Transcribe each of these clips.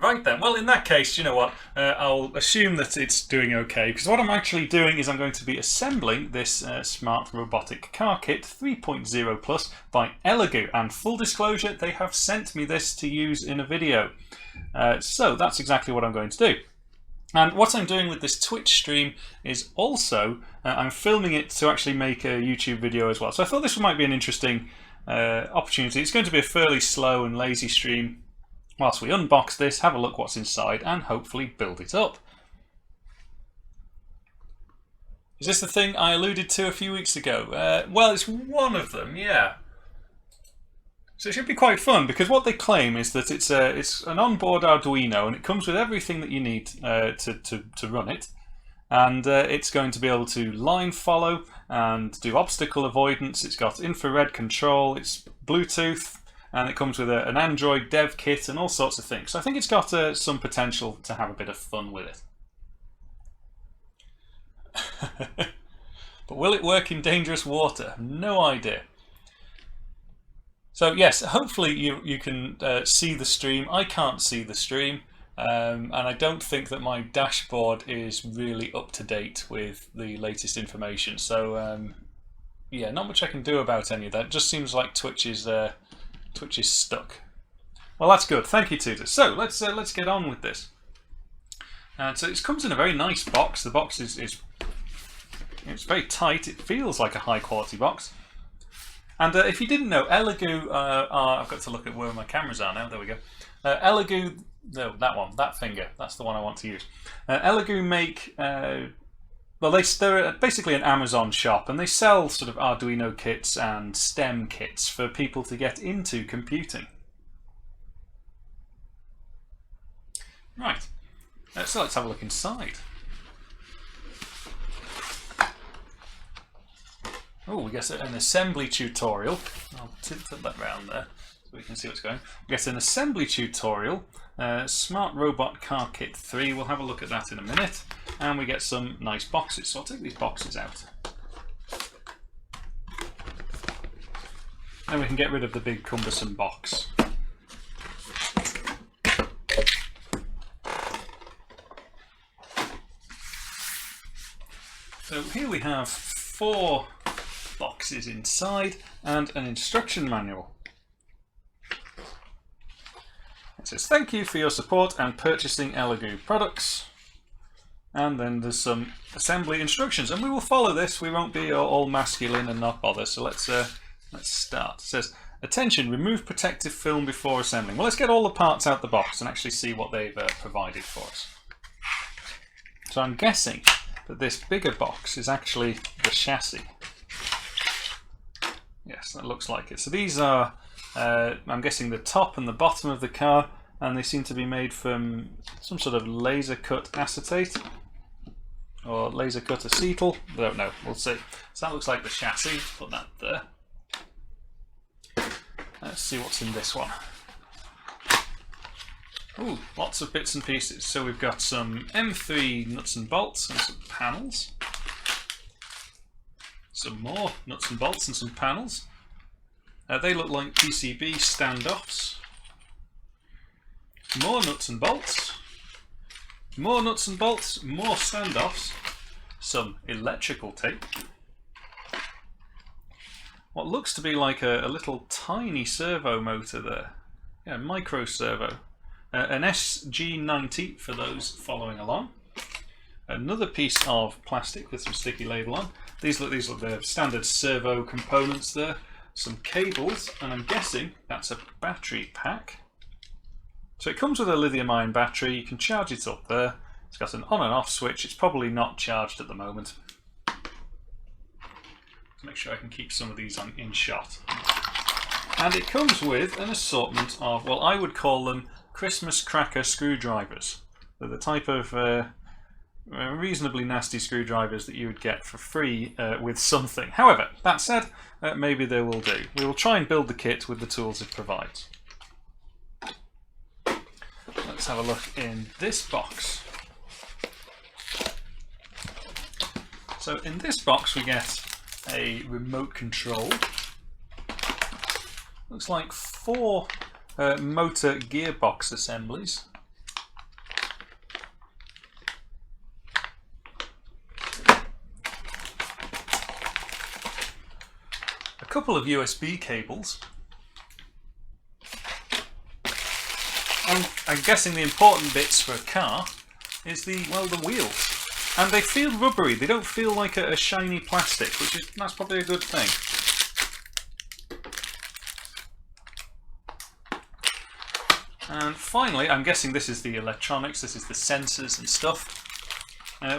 Right then, well in that case, you know what, I'll assume that it's doing okay, because what I'm actually doing is I'm going to be assembling this Smart Robotic Car Kit 3.0 Plus by Elegoo, and full disclosure, they have sent me this to use in a video. So that's exactly what I'm going to do. And what I'm doing with this Twitch stream is also, I'm filming it to actually make a YouTube video as well. So I thought this might be an interesting opportunity. It's going to be a fairly slow and lazy stream whilst we unbox this, have a look what's inside, and hopefully build it up. Is this the thing I alluded to a few weeks ago? Well, it's one of them, yeah. So it should be quite fun, because what they claim is that it's an onboard Arduino, and it comes with everything that you need to run it. And it's going to be able to line follow and do obstacle avoidance. It's got infrared control, it's Bluetooth, and it comes with an Android dev kit and all sorts of things. So I think it's got some potential to have a bit of fun with it. But will it work in dangerous water? No idea. So yes, hopefully you can see the stream. I can't see the stream, and I don't think that my dashboard is really up to date with the latest information. So yeah, not much I can do about any of that. It just seems like Twitch is stuck. Well, that's good. Thank you, Tutor. So let's get on with this. So it comes in a very nice box. The box is it's very tight. It feels like a high quality box. And if you didn't know, Elegoo I've got to look at where my cameras are now. There we go. Elegoo, no, that one, that finger. That's the one I want to use. Elegoo make. Well, they're basically an Amazon shop, and they sell sort of Arduino kits and STEM kits for people to get into computing. Right, so let's have a look inside. Oh, we get an assembly tutorial. I'll tilt that round there so we can see what's going on. We get an assembly tutorial. Smart Robot Car Kit 3, we'll have a look at that in a minute. And we get some nice boxes, so I'll take these boxes out. And we can get rid of the big cumbersome box. So here we have 4 boxes inside and an instruction manual. It says, thank you for your support and purchasing Elegoo products. And then there's some assembly instructions, and we will follow this. We won't be all masculine and not bother. So let's start. It says, attention, remove protective film before assembling. Well, let's get all the parts out the box and actually see what they've provided for us. So I'm guessing that this bigger box is actually the chassis. Yes, that looks like it. So these are, I'm guessing, the top and the bottom of the car, and they seem to be made from some sort of laser cut acetate or laser cut acetal. I don't know, we'll see. So that looks like the chassis. Put that there. Let's see what's in this one. Ooh, lots of bits and pieces. So we've got some M3 nuts and bolts and some panels. Some more nuts and bolts and some panels. They look like PCB standoffs. More nuts and bolts. More nuts and bolts. More standoffs. Some electrical tape. What looks to be like a little tiny servo motor there. Yeah, micro servo. An SG90 for those following along. Another piece of plastic with some sticky label on. These look the standard servo components there. Some cables, and I'm guessing that's a battery pack. So it comes with a lithium-ion battery. You can charge it up there. It's got an on and off switch. It's probably not charged at the moment. Let's make sure I can keep some of these in shot. And it comes with an assortment of, well, I would call them Christmas cracker screwdrivers. They're the type of reasonably nasty screwdrivers that you would get for free with something. However, that said, maybe they will do. We will try and build the kit with the tools it provides. Let's have a look in this box. So in this box we get a remote control. Looks like 4 motor gearbox assemblies. couple of USB cables. I'm guessing the important bits for a car is the wheels. And they feel rubbery, they don't feel like a shiny plastic, that's probably a good thing. And finally, I'm guessing this is the electronics, this is the sensors and stuff.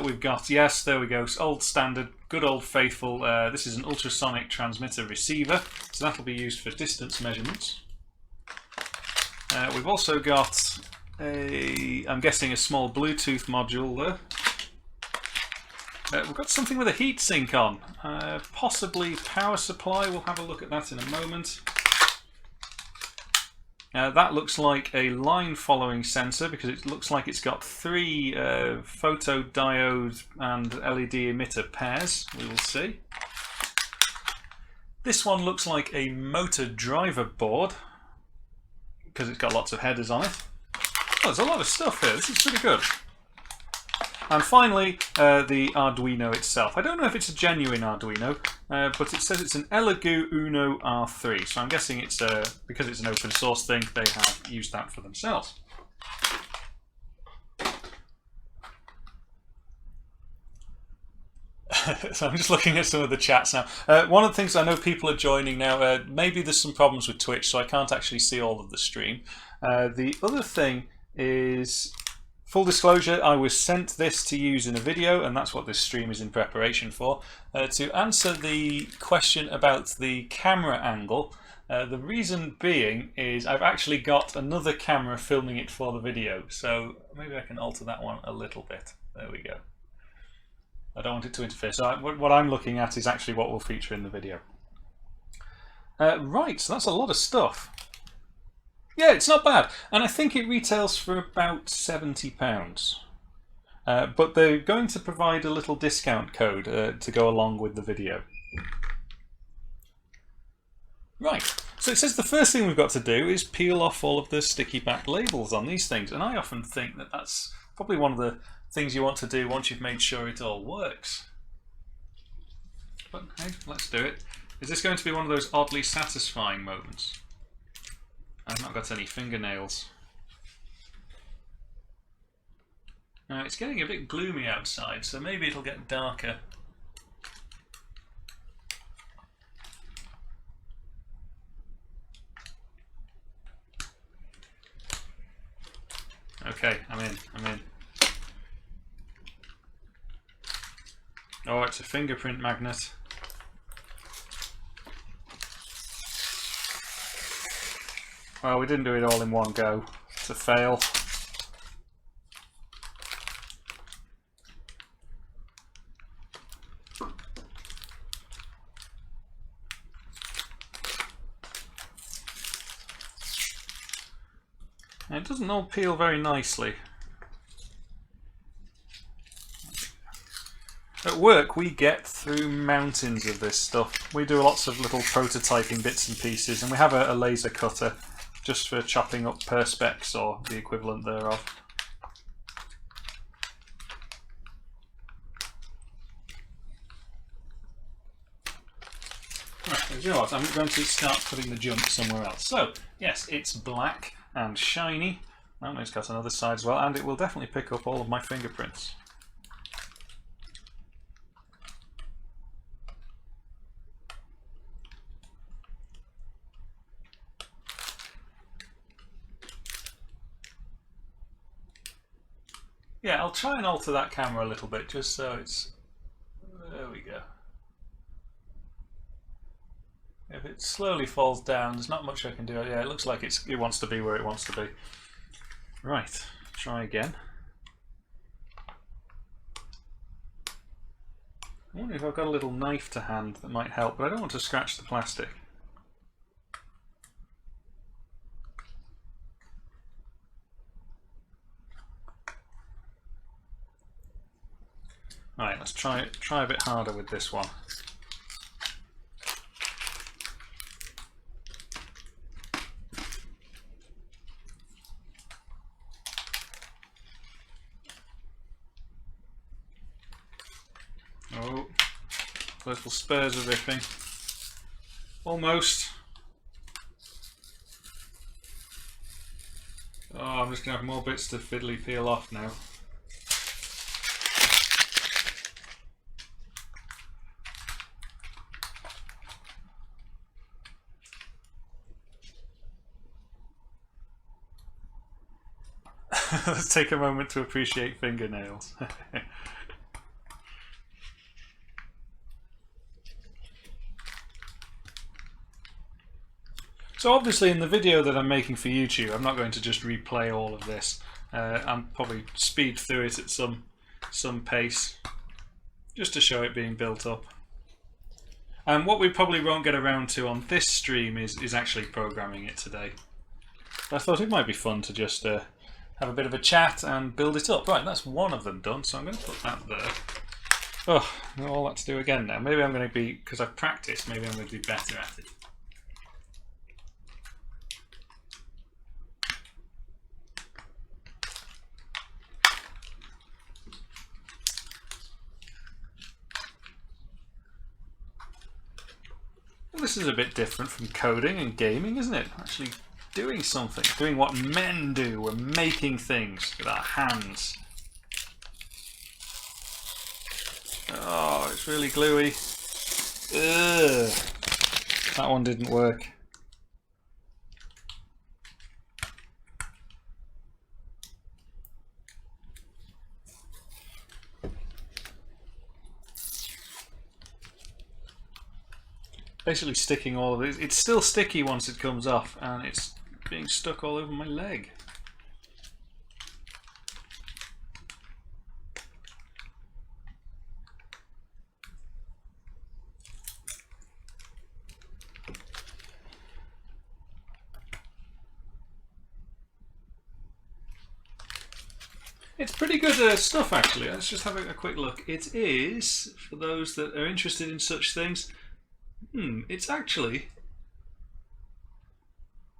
We've got, yes, there we go, old standard, good old faithful, this is an ultrasonic transmitter receiver, so that'll be used for distance measurements. We've also got I'm guessing a small Bluetooth module there. We've got something with a heatsink on, possibly power supply, we'll have a look at that in a moment. That looks like a line following sensor because it looks like it's got 3 photodiode and LED emitter pairs, we will see. This one looks like a motor driver board because it's got lots of headers on it. Oh, there's a lot of stuff here, this is pretty good. And finally, the Arduino itself. I don't know if it's a genuine Arduino, but it says it's an Elegoo Uno R3. So I'm guessing it's because it's an open source thing, they have used that for themselves. So I'm just looking at some of the chats now. One of the things I know people are joining now, maybe there's some problems with Twitch, so I can't actually see all of the stream. The other thing is, full disclosure, I was sent this to use in a video, and that's what this stream is in preparation for, to answer the question about the camera angle. The reason being is I've actually got another camera filming it for the video, so maybe I can alter that one a little bit. There we go. I don't want it to interfere, so what I'm looking at is actually what will feature in the video. Right, so that's a lot of stuff. Yeah, it's not bad, and I think it retails for about £70. But they're going to provide a little discount code to go along with the video. Right, so it says the first thing we've got to do is peel off all of the sticky back labels on these things, and I often think that that's probably one of the things you want to do once you've made sure it all works. But hey, let's do it. Is this going to be one of those oddly satisfying moments? I've not got any fingernails. Now it's getting a bit gloomy outside, so maybe it'll get darker. Okay, I'm in. Oh, it's a fingerprint magnet. Well, we didn't do it all in one go. It's a fail. And it doesn't all peel very nicely. At work, we get through mountains of this stuff. We do lots of little prototyping bits and pieces, and we have a laser cutter just for chopping up perspex or the equivalent thereof. Right, you know what, I'm going to start putting the junk somewhere else. So, yes, it's black and shiny. Oh, it's got another side as well, and it will definitely pick up all of my fingerprints. Yeah, I'll try and alter that camera a little bit just so it's... There we go. If it slowly falls down, there's not much I can do. Yeah, it looks like it wants to be where it wants to be. Right, try again. I wonder if I've got a little knife to hand that might help, but I don't want to scratch the plastic. Right, let's try a bit harder with this one. Oh, little spurs are ripping. Almost. Oh, I'm just going to have more bits to fiddly peel off now. Let's take a moment to appreciate fingernails. So obviously in the video that I'm making for YouTube, I'm not going to just replay all of this. I'm probably speed through it at some pace, just to show it being built up. And what we probably won't get around to on this stream is actually programming it today. But I thought it might be fun to just have a bit of a chat and build it up. Right, that's one of them done, so I'm going to put that there. Oh, all that to do again now. Maybe I'm going to be, because I've practiced, maybe I'm going to be better at it. Well, this is a bit different from coding and gaming, isn't it? Actually doing something, doing what men do. We're making things with our hands. Oh, it's really gluey. Ugh. That one didn't work. Basically sticking all of it. It's still sticky once it comes off, and it's being stuck all over my leg. It's pretty good stuff, actually. Let's just have a quick look. It is, for those that are interested in such things, it's actually,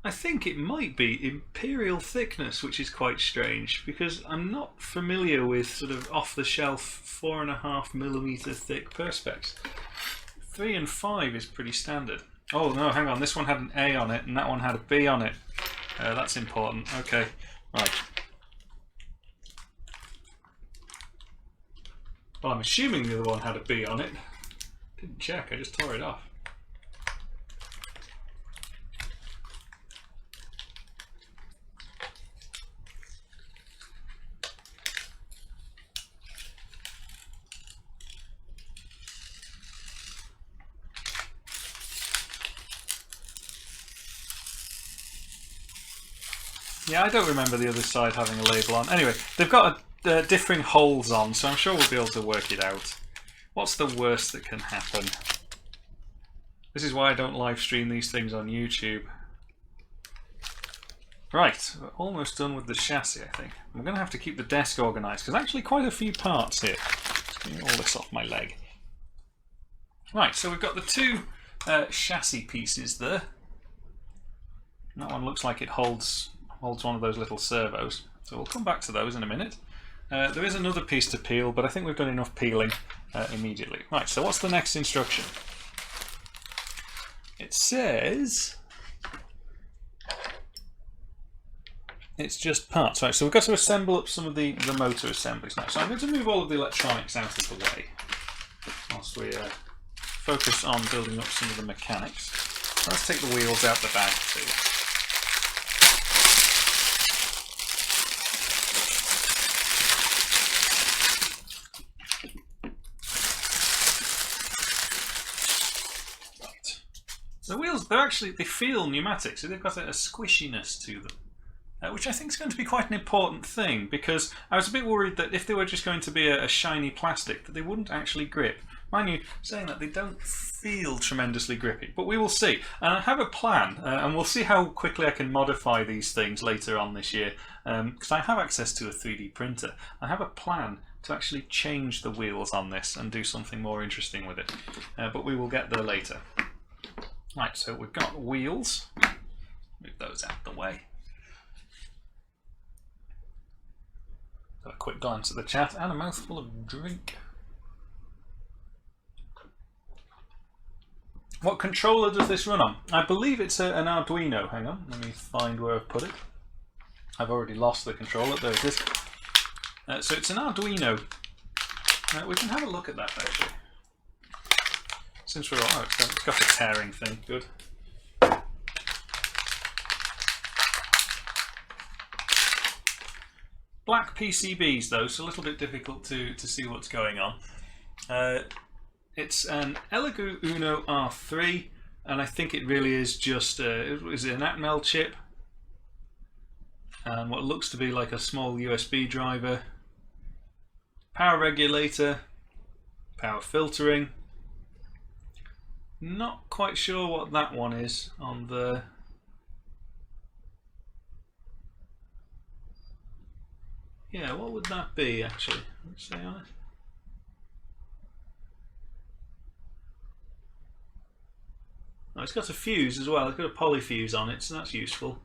I think it might be imperial thickness, which is quite strange, because I'm not familiar with sort of off-the-shelf 4.5mm thick perspex. 3 and 5 is pretty standard. Oh no, hang on, this one had an A on it and that one had a B on it. That's important. Okay, right. Well, I'm assuming the other one had a B on it. Didn't check, I just tore it off. Yeah, I don't remember the other side having a label on. Anyway, they've got differing holes on, so I'm sure we'll be able to work it out. What's the worst that can happen? This is why I don't live stream these things on YouTube. Right, we're almost done with the chassis, I think. I'm going to have to keep the desk organised, because actually quite a few parts here. Just getting all this off my leg. Right, so we've got the two chassis pieces there. That one looks like it holds one of those little servos, so we'll come back to those in a minute. There is another piece to peel, but I think we've done enough peeling immediately. Right, so what's the next instruction? It says it's just parts. Right, so we've got to assemble up some of the motor assemblies now. So I'm going to move all of the electronics out of the way whilst we focus on building up some of the mechanics. Let's take the wheels out the bag too. The wheels, they feel pneumatic, so they've got a squishiness to them, which I think is going to be quite an important thing, because I was a bit worried that if they were just going to be a shiny plastic, that they wouldn't actually grip. Mind you, saying that, they don't feel tremendously grippy, but we will see. And I have a plan, and we'll see how quickly I can modify these things later on this year, because I have access to a 3D printer. I have a plan to actually change the wheels on this and do something more interesting with it, but we will get there later. Right, so we've got wheels. Move those out of the way. Got a quick glance at the chat and a mouthful of drink. What controller does this run on? I believe it's an Arduino. Hang on, let me find where I've put it. I've already lost the controller. There it is. So it's an Arduino. We can have a look at that actually. Since we're on, it's got a tearing thing. Good. Black PCBs though, so a little bit difficult to see what's going on. It's an Uno R3, and I think it really is just is an Atmel chip, and what looks to be like a small USB driver, power regulator, power filtering. Not quite sure what that one is on the. Yeah, what would that be actually? Let's say on it. Oh, it's got a fuse as well. It's got a poly fuse on it, so that's useful.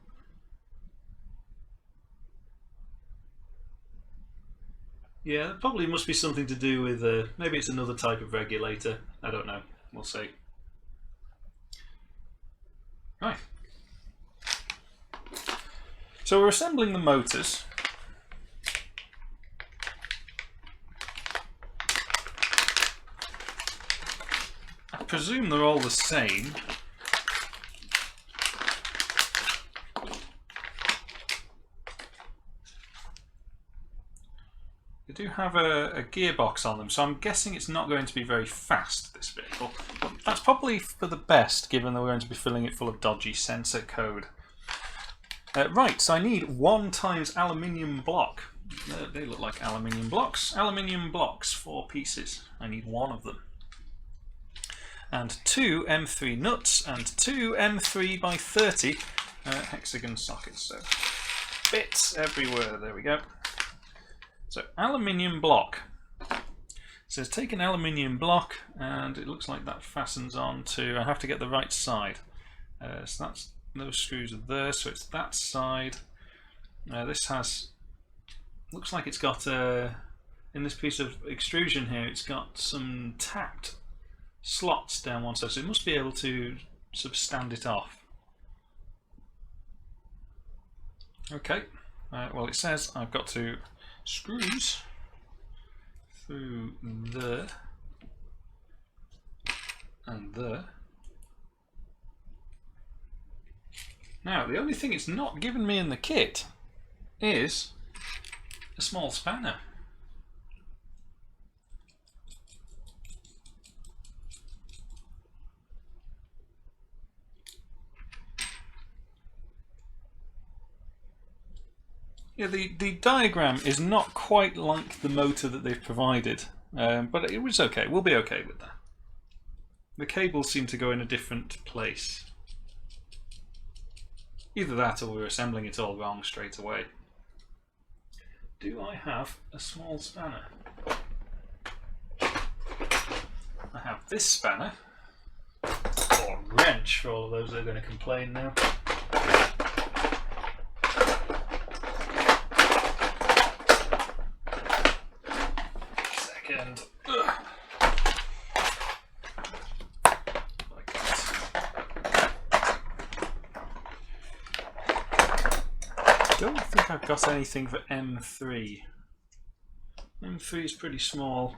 Yeah, it probably must be something to do with maybe it's another type of regulator. I don't know. We'll see. Right. So we're assembling the motors. I presume they're all the same. They do have a gearbox on them, so I'm guessing it's not going to be very fast, this vehicle. But that's probably for the best, given that we're going to be filling it full of dodgy sensor code. Right, so I need 1 times aluminium block. They look like aluminium blocks. Aluminium blocks, 4 pieces. I need 1 of them. And 2 M3 nuts and 2 M3 by 30 hexagon sockets. So bits everywhere. There we go. So aluminium block. It says take an aluminium block, and it looks like that fastens on to. I have to get the right side. So that's those screws are there. So it's that side. This has. Looks like it's got in this piece of extrusion here. It's got some tapped slots down one side, so it must be able to sort of stand it off. Okay. Well, it says I've got to. Screws through there and there. Now, the only thing it's not given me in the kit is a small spanner. Yeah, the diagram is not quite like the motor that they've provided, but it was okay. We'll be okay with that. The cables seem to go in a different place. Either that or we're assembling it all wrong straight away. Do I have a small spanner? I have this spanner, or wrench for all of those that are going to complain now. I don't think I've got anything for M3. M3 is pretty small.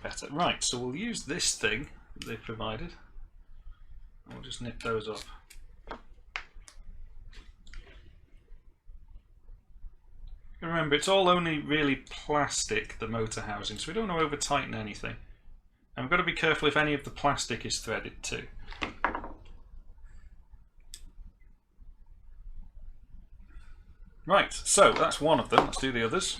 Better. Right, so we'll use this thing that they've provided, and we'll just nip those up. Remember, it's all only really plastic, the motor housing, so we don't want to over tighten anything. And we've got to be careful if any of the plastic is threaded too. Right, so that's one of them. Let's do the others.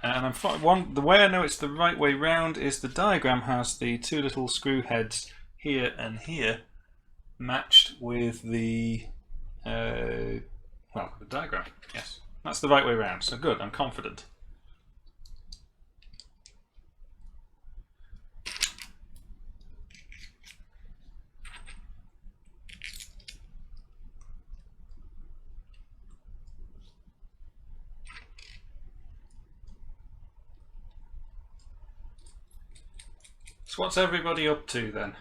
And the way I know it's the right way round is the diagram has the 2 little screw heads here and here matched with the well, the diagram. Yes, that's the right way round. So good, I'm confident. So what's everybody up to then?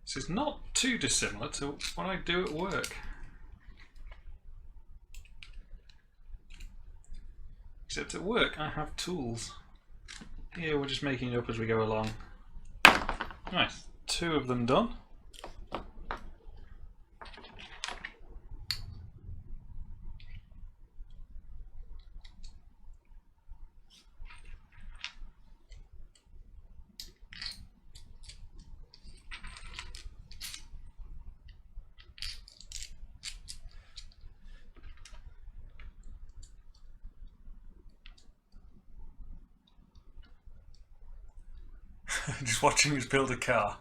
This is not too dissimilar to what I do at work. Except at work I have tools. Here we're just making it up as we go along. Right, 2 of them done. Just watching us build a car.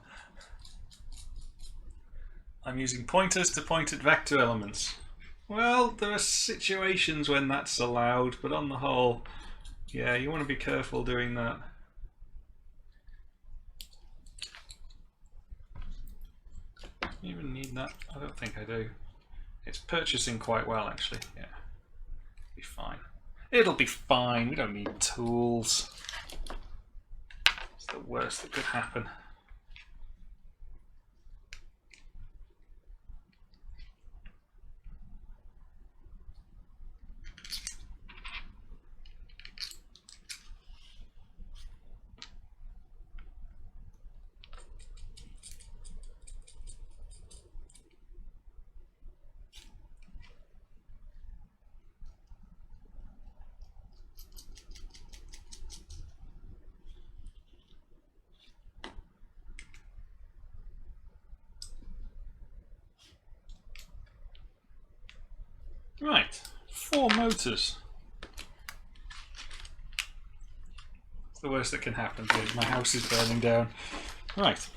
I'm using pointers to point at vector elements. Well, there are situations when that's allowed, but on the whole, yeah, you want to be careful doing that. You even need that? I don't think I do. It's purchasing quite well, actually. Yeah, be fine. It'll be fine. We don't need tools. It's the worst that could happen. Right, 4 motors. It's the worst that can happen, please. My house is burning down. Right.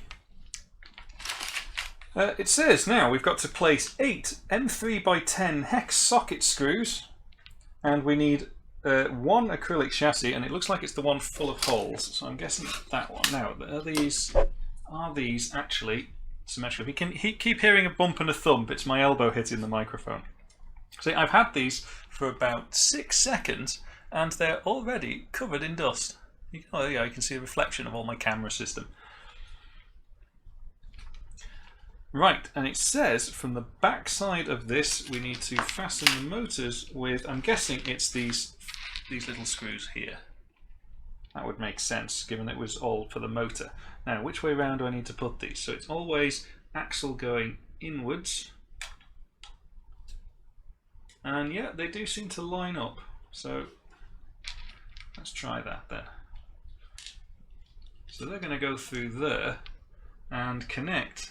It says now we've got to place 8 M3x10 hex socket screws, and we need 1 acrylic chassis, and it looks like it's the one full of holes, so I'm guessing it's that one. Now, are these actually symmetrical? You can keep hearing a bump and a thump. It's my elbow hitting the microphone. See, I've had these for about 6 seconds and they're already covered in dust. Oh yeah, you can see a reflection of all my camera system. Right, and it says from the back side of this we need to fasten the motors with, I'm guessing it's these little screws here. That would make sense given it was all for the motor. Now, which way round do I need to put these? So it's always axle going inwards. And yeah, they do seem to line up, so let's try that then. So they're going to go through there and connect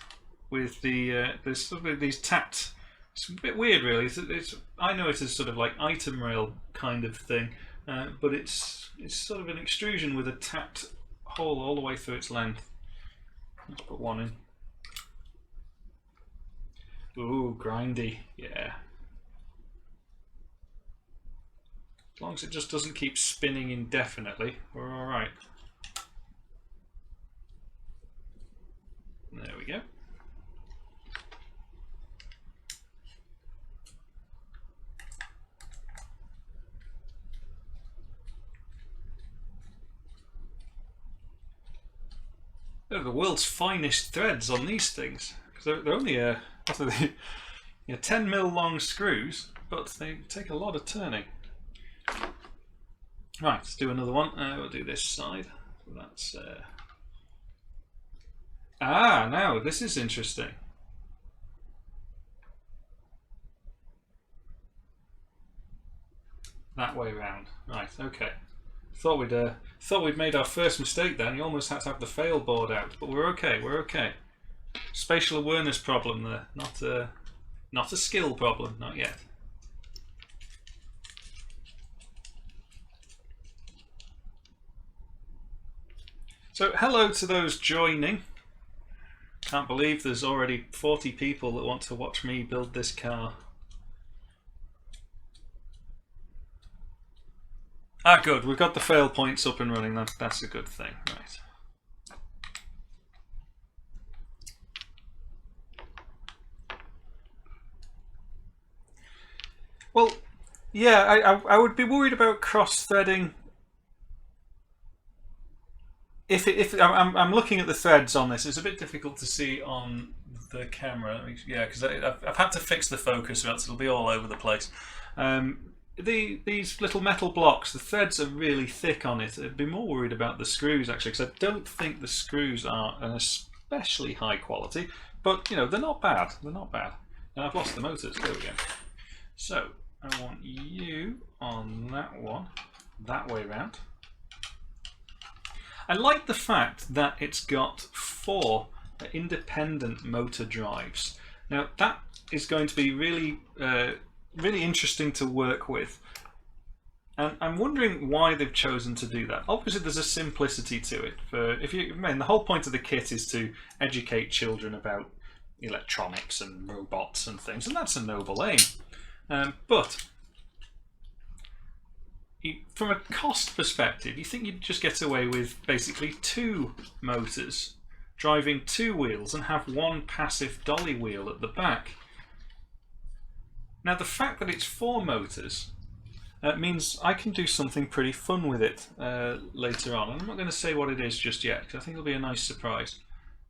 with the there's sort of these tapped. It's a bit weird, really. I know it is sort of like item rail kind of thing, but it's sort of an extrusion with a tapped hole all the way through its length. Let's put one in. Ooh, grindy, yeah. As long as it just doesn't keep spinning indefinitely, we're all right. There we go. They're the world's finest threads on these things, because they're only 10mm long screws, but they take a lot of turning. Right, let's do another one. We'll do this side. So that's now this is interesting. That way round. Right, okay. Thought we'd made our first mistake then. You almost had to have the fail board out, but we're okay. We're okay. Spatial awareness problem there, not a skill problem, not yet. So hello to those joining. Can't believe there's already 40 people that want to watch me build this car. Ah, good. We've got the fail points up and running. That's a good thing. Right. Well, yeah, I would be worried about cross-threading. If I'm looking at the threads on this, it's a bit difficult to see on the camera. Yeah, because I've had to fix the focus, or else it'll be all over the place. These little metal blocks, the threads are really thick on it. I'd be more worried about the screws actually, because I don't think the screws are an especially high quality. But you know, they're not bad. They're not bad. And I've lost the motors. There we go. So I want you on that one, that way round. I like the fact that it's got 4 independent motor drives. Now that is going to be really, really interesting to work with. And I'm wondering why they've chosen to do that. Obviously there's a simplicity to it. The whole point of the kit is to educate children about electronics and robots and things, and that's a noble aim. But from a cost perspective, you think you'd just get away with basically 2 motors driving 2 wheels and have 1 passive dolly wheel at the back. Now the fact that it's 4 motors means I can do something pretty fun with it later on. And I'm not going to say what it is just yet, because I think it'll be a nice surprise.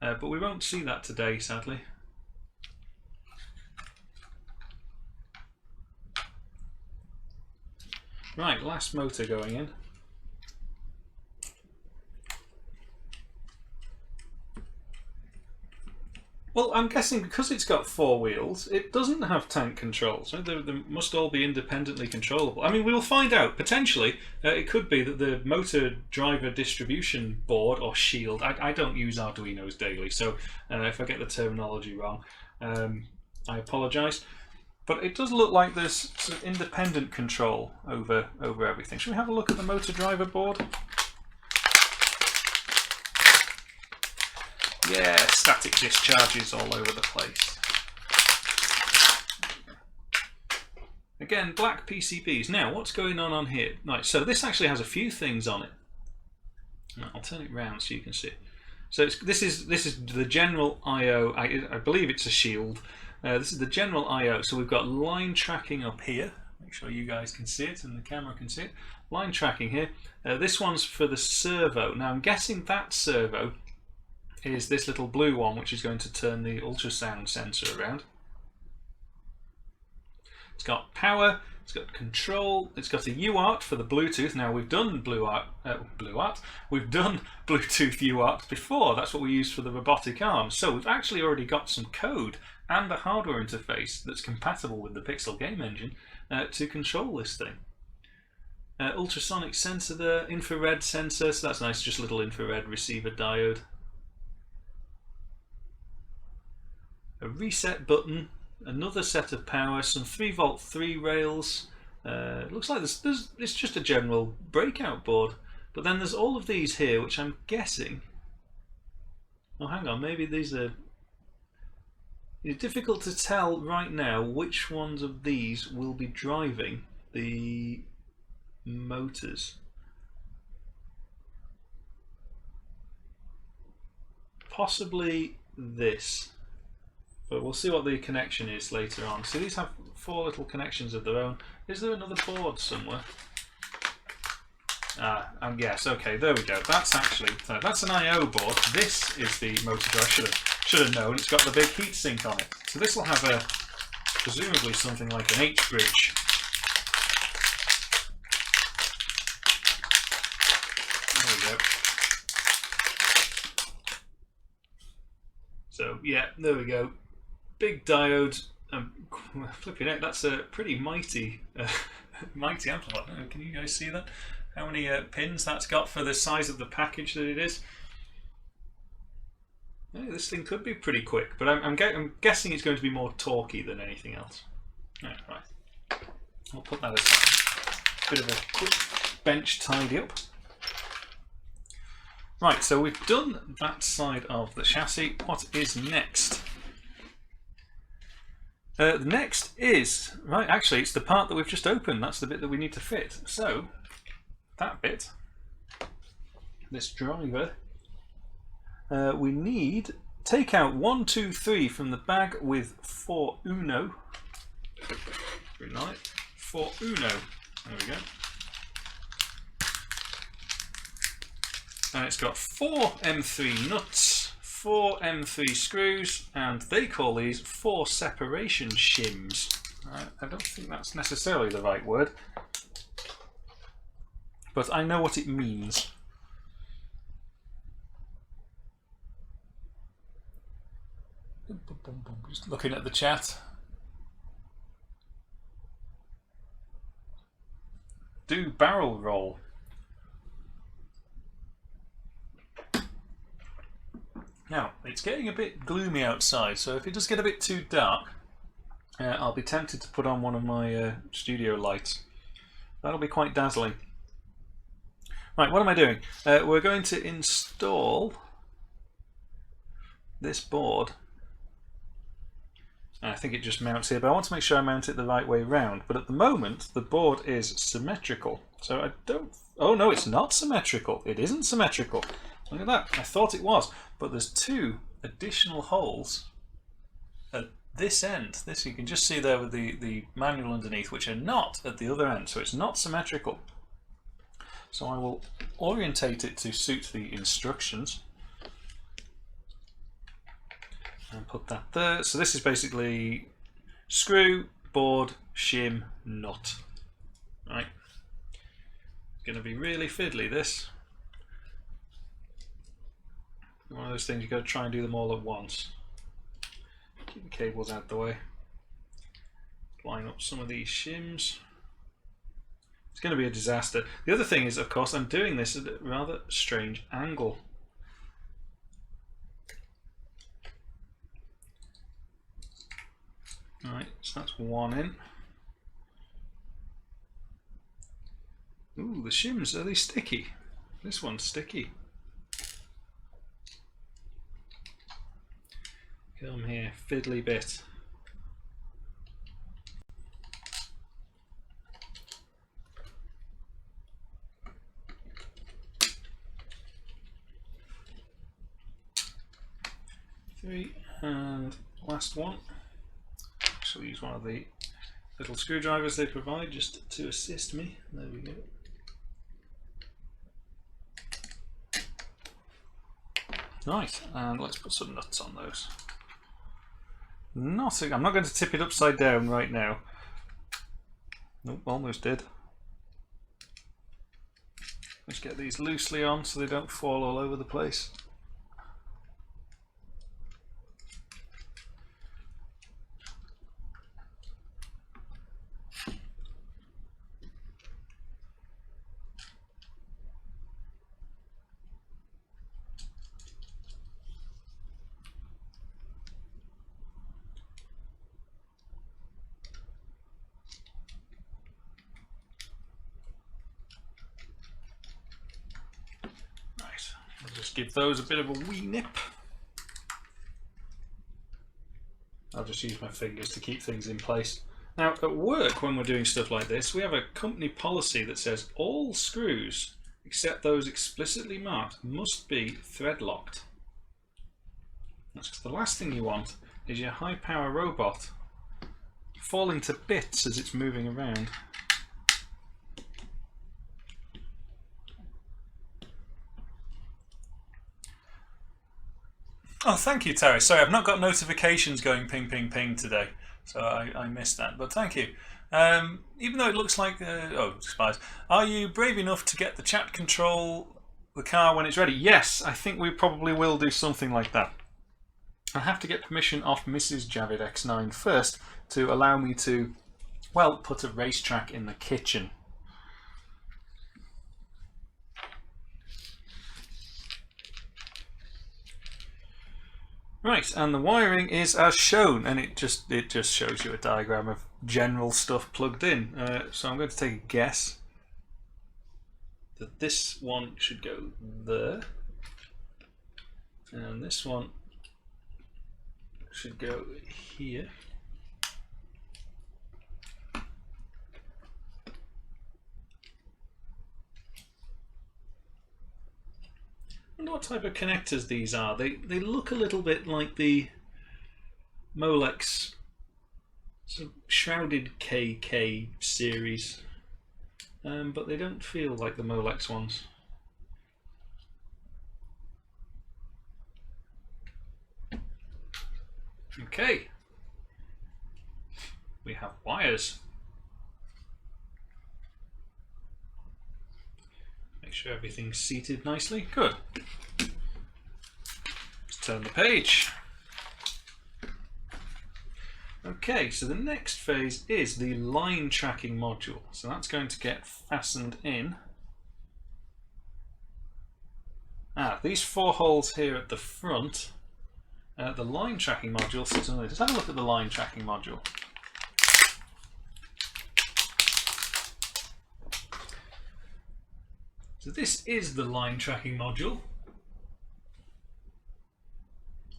But we won't see that today, sadly. Right, last motor going in. Well, I'm guessing because it's got 4 wheels, it doesn't have tank controls. Right? They must all be independently controllable. I mean, we'll find out. Potentially, it could be that the motor driver distribution board, or shield, I don't use Arduinos daily, so if I get the terminology wrong, I apologise. But it does look like there's some independent control over everything. Should we have a look at the motor driver board? Yeah, static discharges all over the place. Again, black PCBs. Now, what's going on here? Right, so this actually has a few things on it. I'll turn it round so you can see it. So this is the general I/O. I believe it's a shield. This is the general I/O. So we've got line tracking up here. Make sure you guys can see it and the camera can see it. Line tracking here. This one's for the servo. Now I'm guessing that servo is this little blue one, which is going to turn the ultrasound sensor around. It's got power, it's got control, it's got a UART for the Bluetooth. Now we've done we've done Bluetooth UART before. That's what we used for the robotic arm. So we've actually already got some code and a hardware interface that's compatible with the Pixel game engine to control this thing. Ultrasonic sensor there, infrared sensor, so that's nice, just a little infrared receiver diode. A reset button, another set of power, some 3V 3 rails. It looks like it's just a general breakout board. But then there's all of these here, which I'm guessing... Oh, hang on, maybe these are... It's difficult to tell right now which ones of these will be driving the motors. Possibly this. But we'll see what the connection is later on. So these have 4 little connections of their own. Is there another board somewhere? Yes, okay, there we go. That's actually, that's an I/O board. This is the motor drive. Should have known. It's got the big heatsink on it. So this will have presumably something like an H bridge. There we go. So yeah, there we go. Big diode. Flipping out, that's a pretty mighty amplifier. Can you guys see that? How many pins that's got for the size of the package that it is? Yeah, this thing could be pretty quick, but I'm guessing it's going to be more torquey than anything else. Right. I'll put that aside. Bit of a quick bench tidy up. Right, so we've done that side of the chassis. What is next? The next is, right, actually it's the part that we've just opened. That's the bit that we need to fit. So that bit, this driver, we need take out 1, 2, 3 from the bag with for uno. Very nice. For uno. There we go. And it's got 4 M3 nuts, 4 M3 screws, and they call these 4 separation shims. I don't think that's necessarily the right word, but I know what it means. Just looking at the chat. Do barrel roll. Now, it's getting a bit gloomy outside, so if it does get a bit too dark, I'll be tempted to put on one of my studio lights. That'll be quite dazzling. Right, what am I doing? We're going to install this board. I think it just mounts here, but I want to make sure I mount it the right way round. But at the moment, the board is symmetrical. So I don't... Oh no, it's not symmetrical. It isn't symmetrical. Look at that. I thought it was. But there's 2 additional holes at this end. This you can just see there with the manual underneath, which are not at the other end. So it's not symmetrical. So I will orientate it to suit the instructions. And put that there. So this is basically screw, board, shim, nut. Right. It's going to be really fiddly, this. One of those things you've got to try and do them all at once. Keep the cables out the way. Line up some of these shims. It's going to be a disaster. The other thing is, of course, I'm doing this at a rather strange angle. Alright, so that's 1 in. Ooh, the shims, are they sticky? This one's sticky. Come here, fiddly bit. Three, and last one. I'll use one of the little screwdrivers they provide just to assist me. There we go. Right, and let's put some nuts on those. I'm not going to tip it upside down right now. Nope, almost did. Let's get these loosely on so they don't fall all over the place. Give those a bit of a wee nip. I'll just use my fingers to keep things in place. Now at work, when we're doing stuff like this, we have a company policy that says all screws except those explicitly marked must be thread locked. That's because the last thing you want is your high power robot falling to bits as it's moving around. Oh, thank you, Terry. Sorry, I've not got notifications going ping, ping, ping today, so I missed that, but thank you. Even though it looks like... oh, spies. Are you brave enough to get the chat control the car when it's ready? Yes, I think we probably will do something like that. I'll have to get permission off Mrs. Javid X9 first to allow me to, well, put a racetrack in the kitchen. Right, and the wiring is as shown, and it just shows you a diagram of general stuff plugged in. So I'm going to take a guess that this one should go there, and this one should go here. wonder what type of connectors these are. They look a little bit like the Molex sort of shrouded KK series, but they don't feel like the Molex ones. Okay, we have wires. Make sure everything's seated nicely. Good. Let's turn the page. Okay, so the next phase is the line tracking module. So that's going to get fastened in. These 4 holes here at the front. The line tracking module sits on there. Let's have a look at the line tracking module. So this is the line tracking module.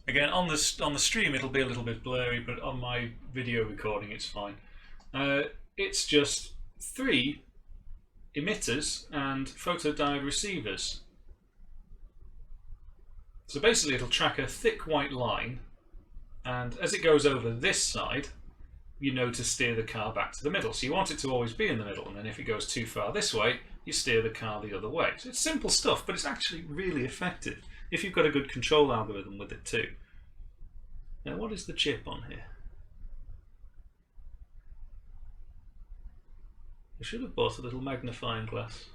Again, on the stream it'll be a little bit blurry, but on my video recording it's fine. It's just 3 emitters and photodiode receivers. So basically it'll track a thick white line, and as it goes over this side, you know to steer the car back to the middle. So you want it to always be in the middle, and then if it goes too far this way, you steer the car the other way. So it's simple stuff, but it's actually really effective if you've got a good control algorithm with it too. Now, what is the chip on here? I should have bought a little magnifying glass.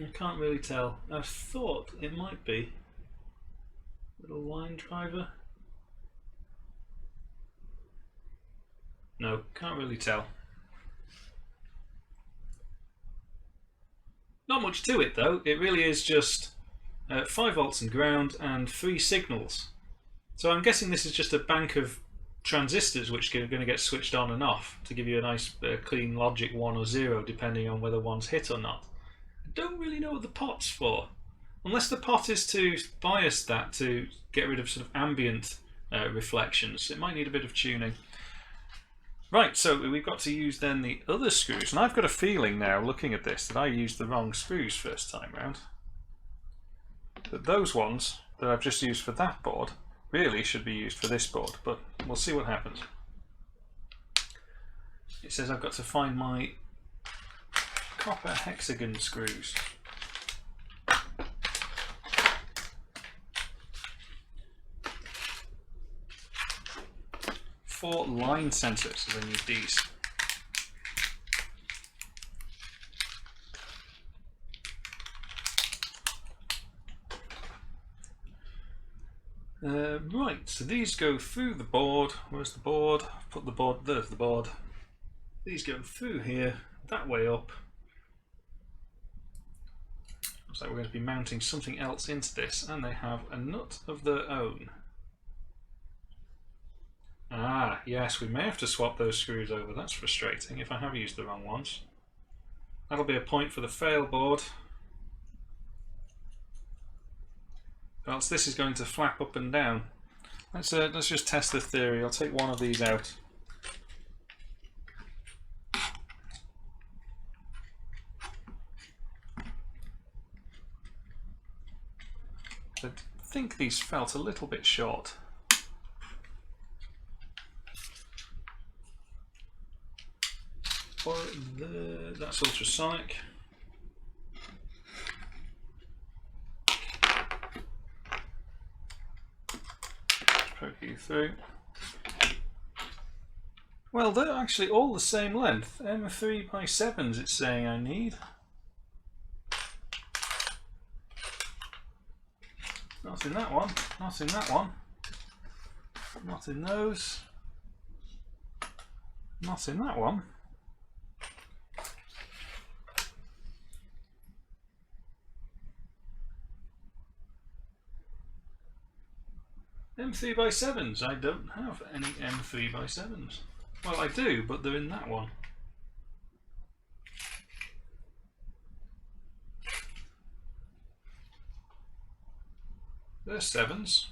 I can't really tell. I thought it might be a little line driver. No, can't really tell. Not much to it though. It really is just 5 volts and ground and 3 signals. So I'm guessing this is just a bank of transistors which are going to get switched on and off to give you a nice clean logic 1 or 0 depending on whether one's hit or not. I don't really know what the pot's for. Unless the pot is to bias that to get rid of sort of ambient reflections. It might need a bit of tuning. Right, so we've got to use then the other screws, and I've got a feeling now, looking at this, that I used the wrong screws first time round. That those ones that I've just used for that board really should be used for this board, but we'll see what happens. It says I've got to find my copper hexagon screws. 4 line sensors, so I need these. Right, so these go through the board. Where's the board? I've put the board, there's the board. These go through here, that way up. Looks like we're going to be mounting something else into this, and they have a nut of their own. Ah, yes, we may have to swap those screws over. That's frustrating if I have used the wrong ones. That'll be a point for the fail board. Else this is going to flap up and down. Let's just test the theory. I'll take one of these out. I think these felt a little bit short. That's ultrasonic. Poke you through. Well, they're actually all the same length. M3x7s it's saying I need. Not in that one, not in that one, not in those, not in that one. M3x7s, I don't have any M3x7s. Well, I do, but they're in that one. They're 7s.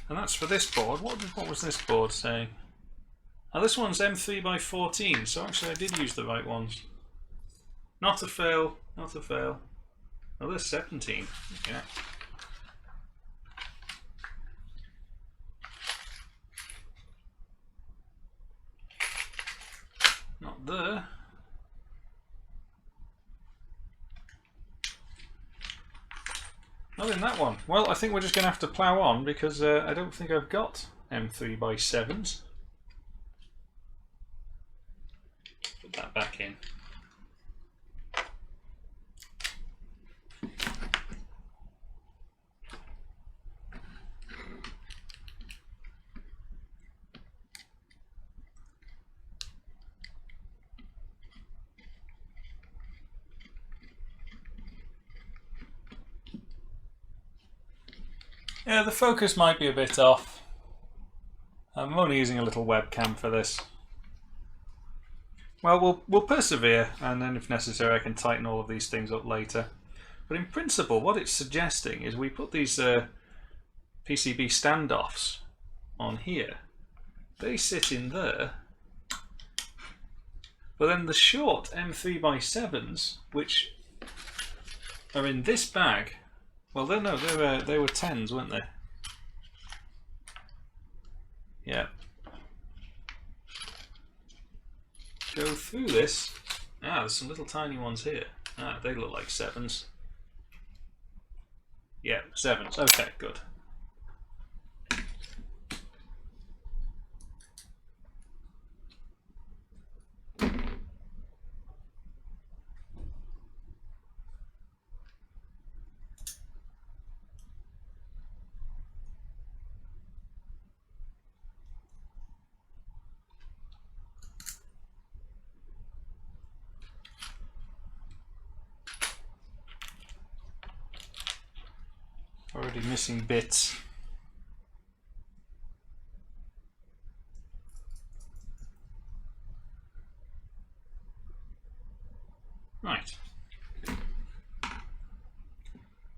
And that's for this board. What was this board saying? Oh, this one's M3x14, so actually I did use the right ones. Not a fail, not a fail. Oh, there's 17. Yeah. Not there. Not in that one. Well, I think we're just going to have to plough on because I don't think I've got M3x7s. Put that back in. Yeah, the focus might be a bit off. I'm only using a little webcam for this. Well, we'll persevere, and then if necessary I can tighten all of these things up later. But in principle, what it's suggesting is we put these PCB standoffs on here. They sit in there. But then the short M3x7s, which are in this bag, well, they were 10s, weren't they? Yeah. Go through this. Ah, there's some little tiny ones here. Ah, they look like 7s. Yeah, 7s. Okay, good. Already missing bits. Right.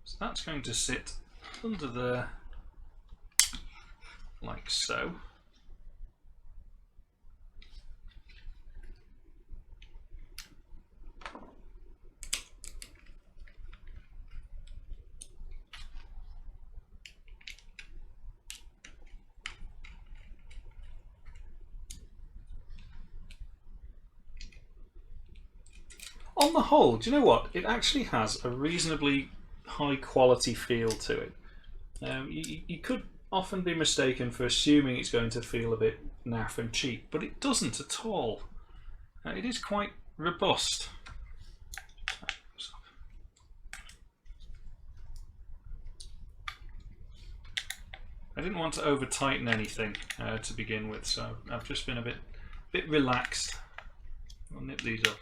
So that's going to sit under there, like so. On the whole, do you know what? It actually has a reasonably high quality feel to it. You could often be mistaken for assuming it's going to feel a bit naff and cheap, but it doesn't at all. It is quite robust. I didn't want to over tighten anything to begin with, so I've just been a bit relaxed. I'll nip these up.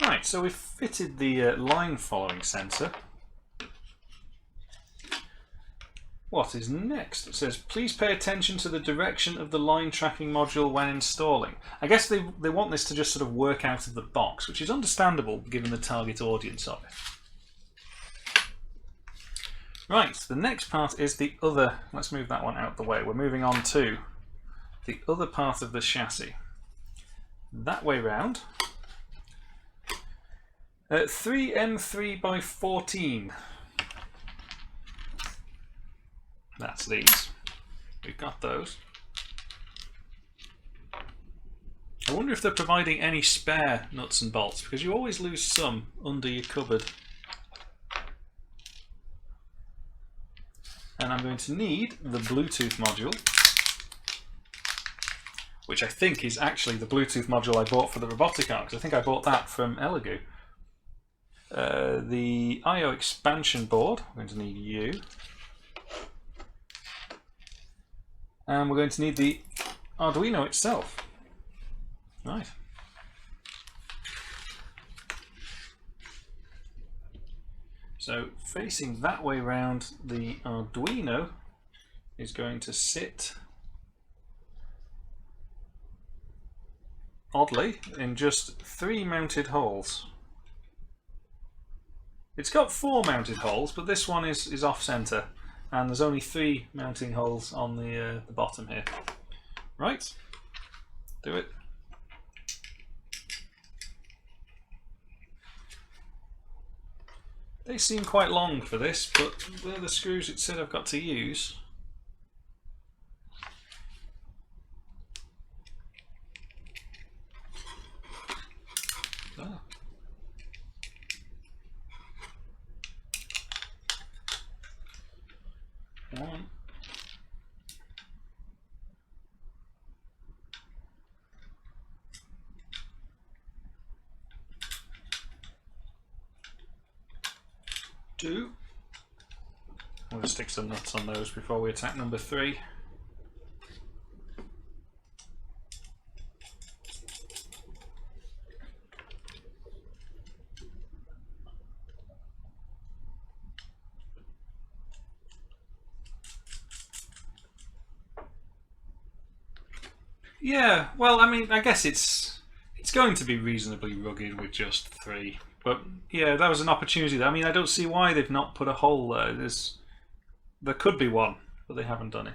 Right, so we've fitted the line following sensor. What is next? It says, please pay attention to the direction of the line tracking module when installing. I guess they want this to just sort of work out of the box, which is understandable given the target audience of it. Right, the next part is the other, let's move that one out of the way. We're moving on to the other part of the chassis. That way round. 3 M3x14. That's these. We've got those. I wonder if they're providing any spare nuts and bolts, because you always lose some under your cupboard. And I'm going to need the Bluetooth module, which I think is actually the Bluetooth module I bought for the robotic arm, because I think I bought that from Elegoo. The I/O expansion board, we're going to need you. And we're going to need the Arduino itself. Right. So facing that way round, the Arduino is going to sit, oddly, in just 3 mounted holes. It's got 4 mounted holes, but this one is off centre, and there's only 3 mounting holes on the bottom here. Right, do it. They seem quite long for this, but they're the screws it said I've got to use. Oh. One. Two. I'm going to stick some nuts on those before we attack number 3. Yeah, well, I mean, I guess it's going to be reasonably rugged with just 3. But yeah, that was an opportunity. I mean, I don't see why they've not put a hole there. There could be one, but they haven't done it.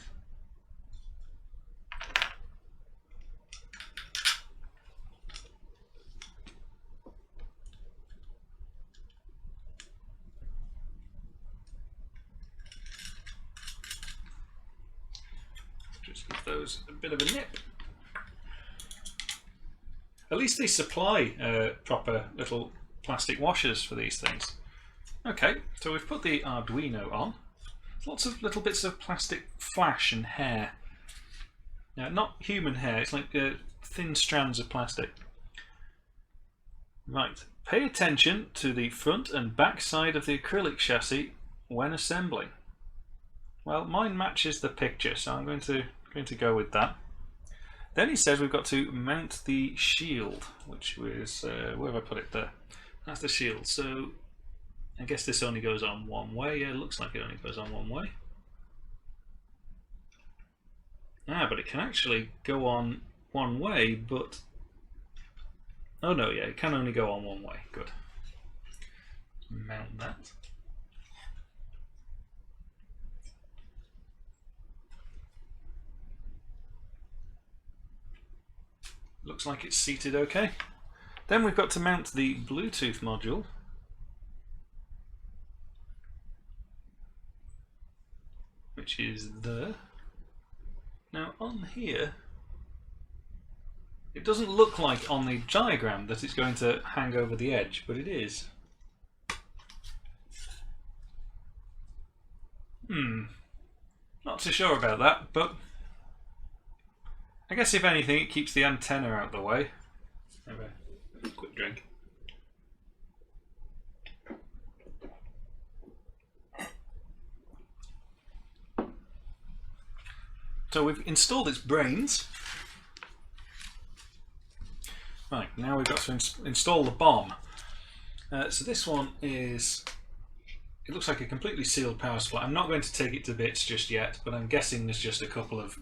Just give those a bit of a nip. At least they supply proper little plastic washers for these things. Okay, so we've put the Arduino on. Lots of little bits of plastic flash and hair. Now, not human hair, it's like thin strands of plastic. Right, pay attention to the front and back side of the acrylic chassis when assembling. Well, mine matches the picture, so I'm going to go with that. Then he says we've got to mount the shield, which was, where have I put it there? That's the shield, so I guess this only goes on one way. Yeah, it looks like it only goes on one way. Ah, but it can actually go on one way, but... Oh no, yeah, it can only go on one way. Good. Mount that. Looks like it's seated okay. Then we've got to mount the Bluetooth module. Which is there. Now on here, it doesn't look like on the diagram that it's going to hang over the edge, but it is. Not so sure about that, but I guess if anything it keeps the antenna out of the way. Have a quick drink. So we've installed its brains. Right, now we've got to install the bomb. So this one is, it looks like a completely sealed power supply. I'm not going to take it to bits just yet, but I'm guessing there's just a couple of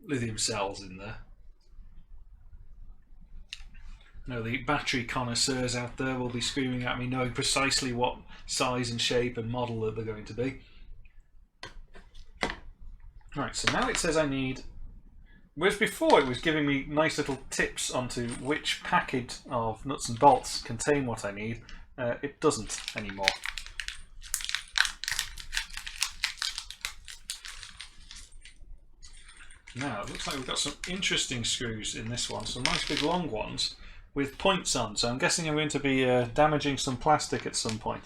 lithium cells in there. Now the battery connoisseurs out there will be screaming at me knowing precisely what size and shape and model that they're going to be. Right, so now it says I need, whereas before it was giving me nice little tips onto which packet of nuts and bolts contain what I need, it doesn't anymore. Now, it looks like we've got some interesting screws in this one, some nice big long ones with points on, so I'm guessing I'm going to be damaging some plastic at some point.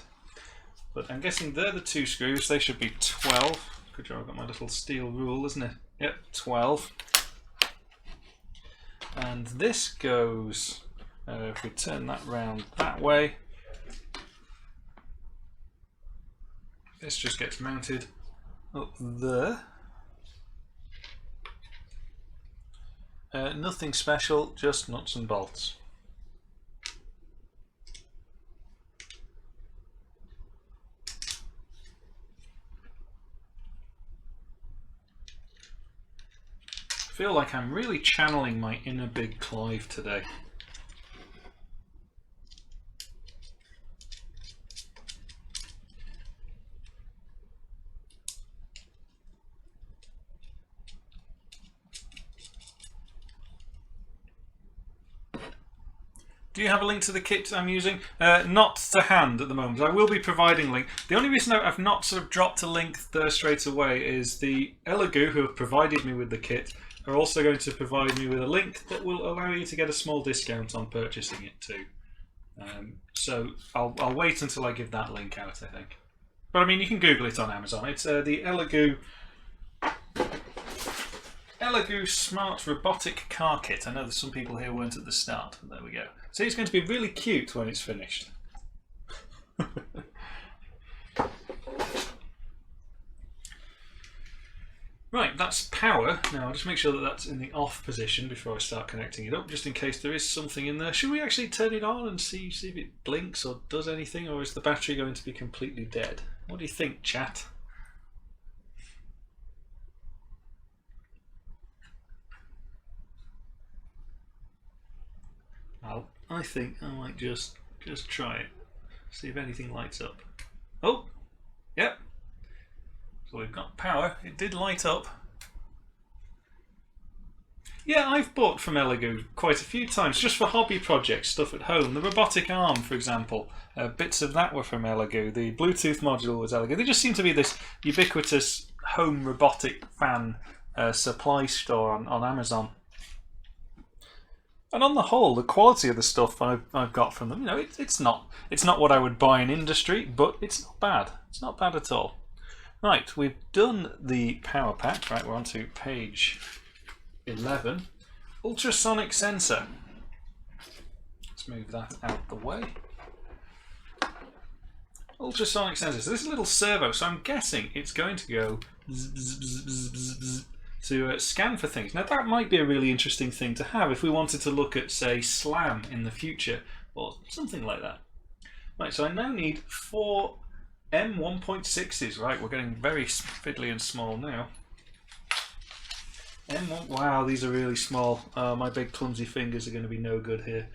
But I'm guessing they're the 2 screws, they should be 12. Good job, I've got my little steel rule, isn't it? Yep, 12. And this goes, if we turn that round that way, this just gets mounted up there. Nothing special, just nuts and bolts. I feel like I'm really channeling my inner Big Clive today. Do you have a link to the kit I'm using? Not to hand at the moment. I will be providing a link. The only reason I've not sort of dropped a link there straight away is the Elegoo, who have provided me with the kit, are also going to provide me with a link that will allow you to get a small discount on purchasing it too. So I'll wait until I give that link out, I think. But I mean, you can Google it on Amazon. It's the Elegoo Smart Robotic Car Kit. I know there's some people here who weren't at the start. There we go. So it's going to be really cute when it's finished. Right, that's power. Now I'll just make sure that that's in the off position before I start connecting it up, just in case there is something in there. Should we actually turn it on and see if it blinks or does anything, or is the battery going to be completely dead? What do you think, chat? I think I might just try it, see if anything lights up. Oh, yep. So we've got power. It did light up. Yeah, I've bought from Elegoo quite a few times, just for hobby projects, stuff at home. The robotic arm, for example, bits of that were from Elegoo. The Bluetooth module was Elegoo. They just seem to be this ubiquitous home robotic fan supply store on Amazon. And on the whole, the quality of the stuff I've got from them, you know, it's not what I would buy in industry, but it's not bad. It's not bad at all. Right, we've done the power pack. Right, we're on to page 11. Ultrasonic Sensor. Let's move that out the way. Ultrasonic Sensor. So this is a little servo, so I'm guessing it's going to go zzz, zzz, zzz, zzz, zzz, to scan for things. Now that might be a really interesting thing to have if we wanted to look at, say, SLAM in the future or something like that. Right, so I now need 4 M1.6s. Right, we're getting very fiddly and small now. M1, wow, these are really small. My big clumsy fingers are going to be no good here.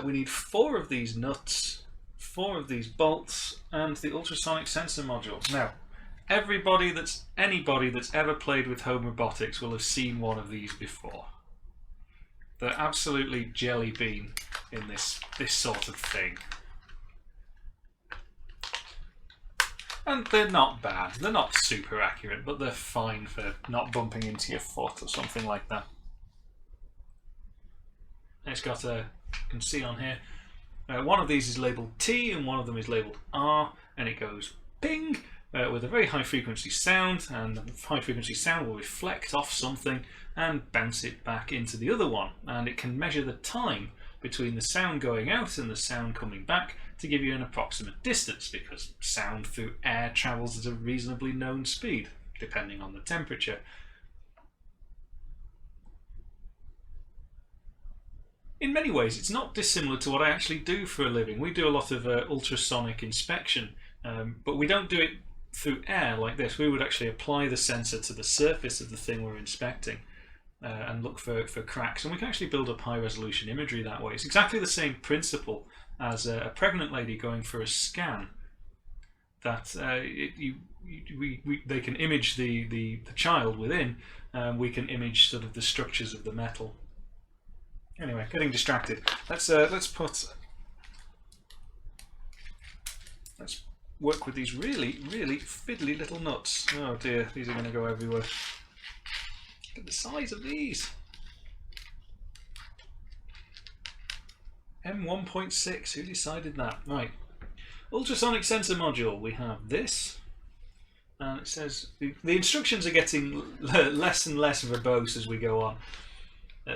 We need 4 of these nuts, 4 of these bolts, and the ultrasonic sensor module. Now, anybody that's ever played with home robotics will have seen one of these before. They're absolutely jelly bean in this sort of thing. And they're not bad. They're not super accurate, but they're fine for not bumping into your foot or something like that. And it's got you can see on here, one of these is labelled T and one of them is labelled R, and it goes ping with a very high frequency sound, and the high frequency sound will reflect off something and bounce it back into the other one, and it can measure the time between the sound going out and the sound coming back to give you an approximate distance, because sound through air travels at a reasonably known speed depending on the temperature. In many ways it's not dissimilar to what I actually do for a living. We do a lot of ultrasonic inspection, but we don't do it through air like this. We would actually apply the sensor to the surface of the thing we're inspecting and look for cracks, and we can actually build up high resolution imagery that way. It's exactly the same principle as a pregnant lady going for a scan, that they can image the child within, we can image sort of the structures of the metal. Anyway, getting distracted. Let's work with these really fiddly little nuts. Oh dear, these are going to go everywhere. Look at the size of these. M1.6, who decided that? Right. Ultrasonic sensor module, we have this. And it says, the instructions are getting less and less verbose as we go on.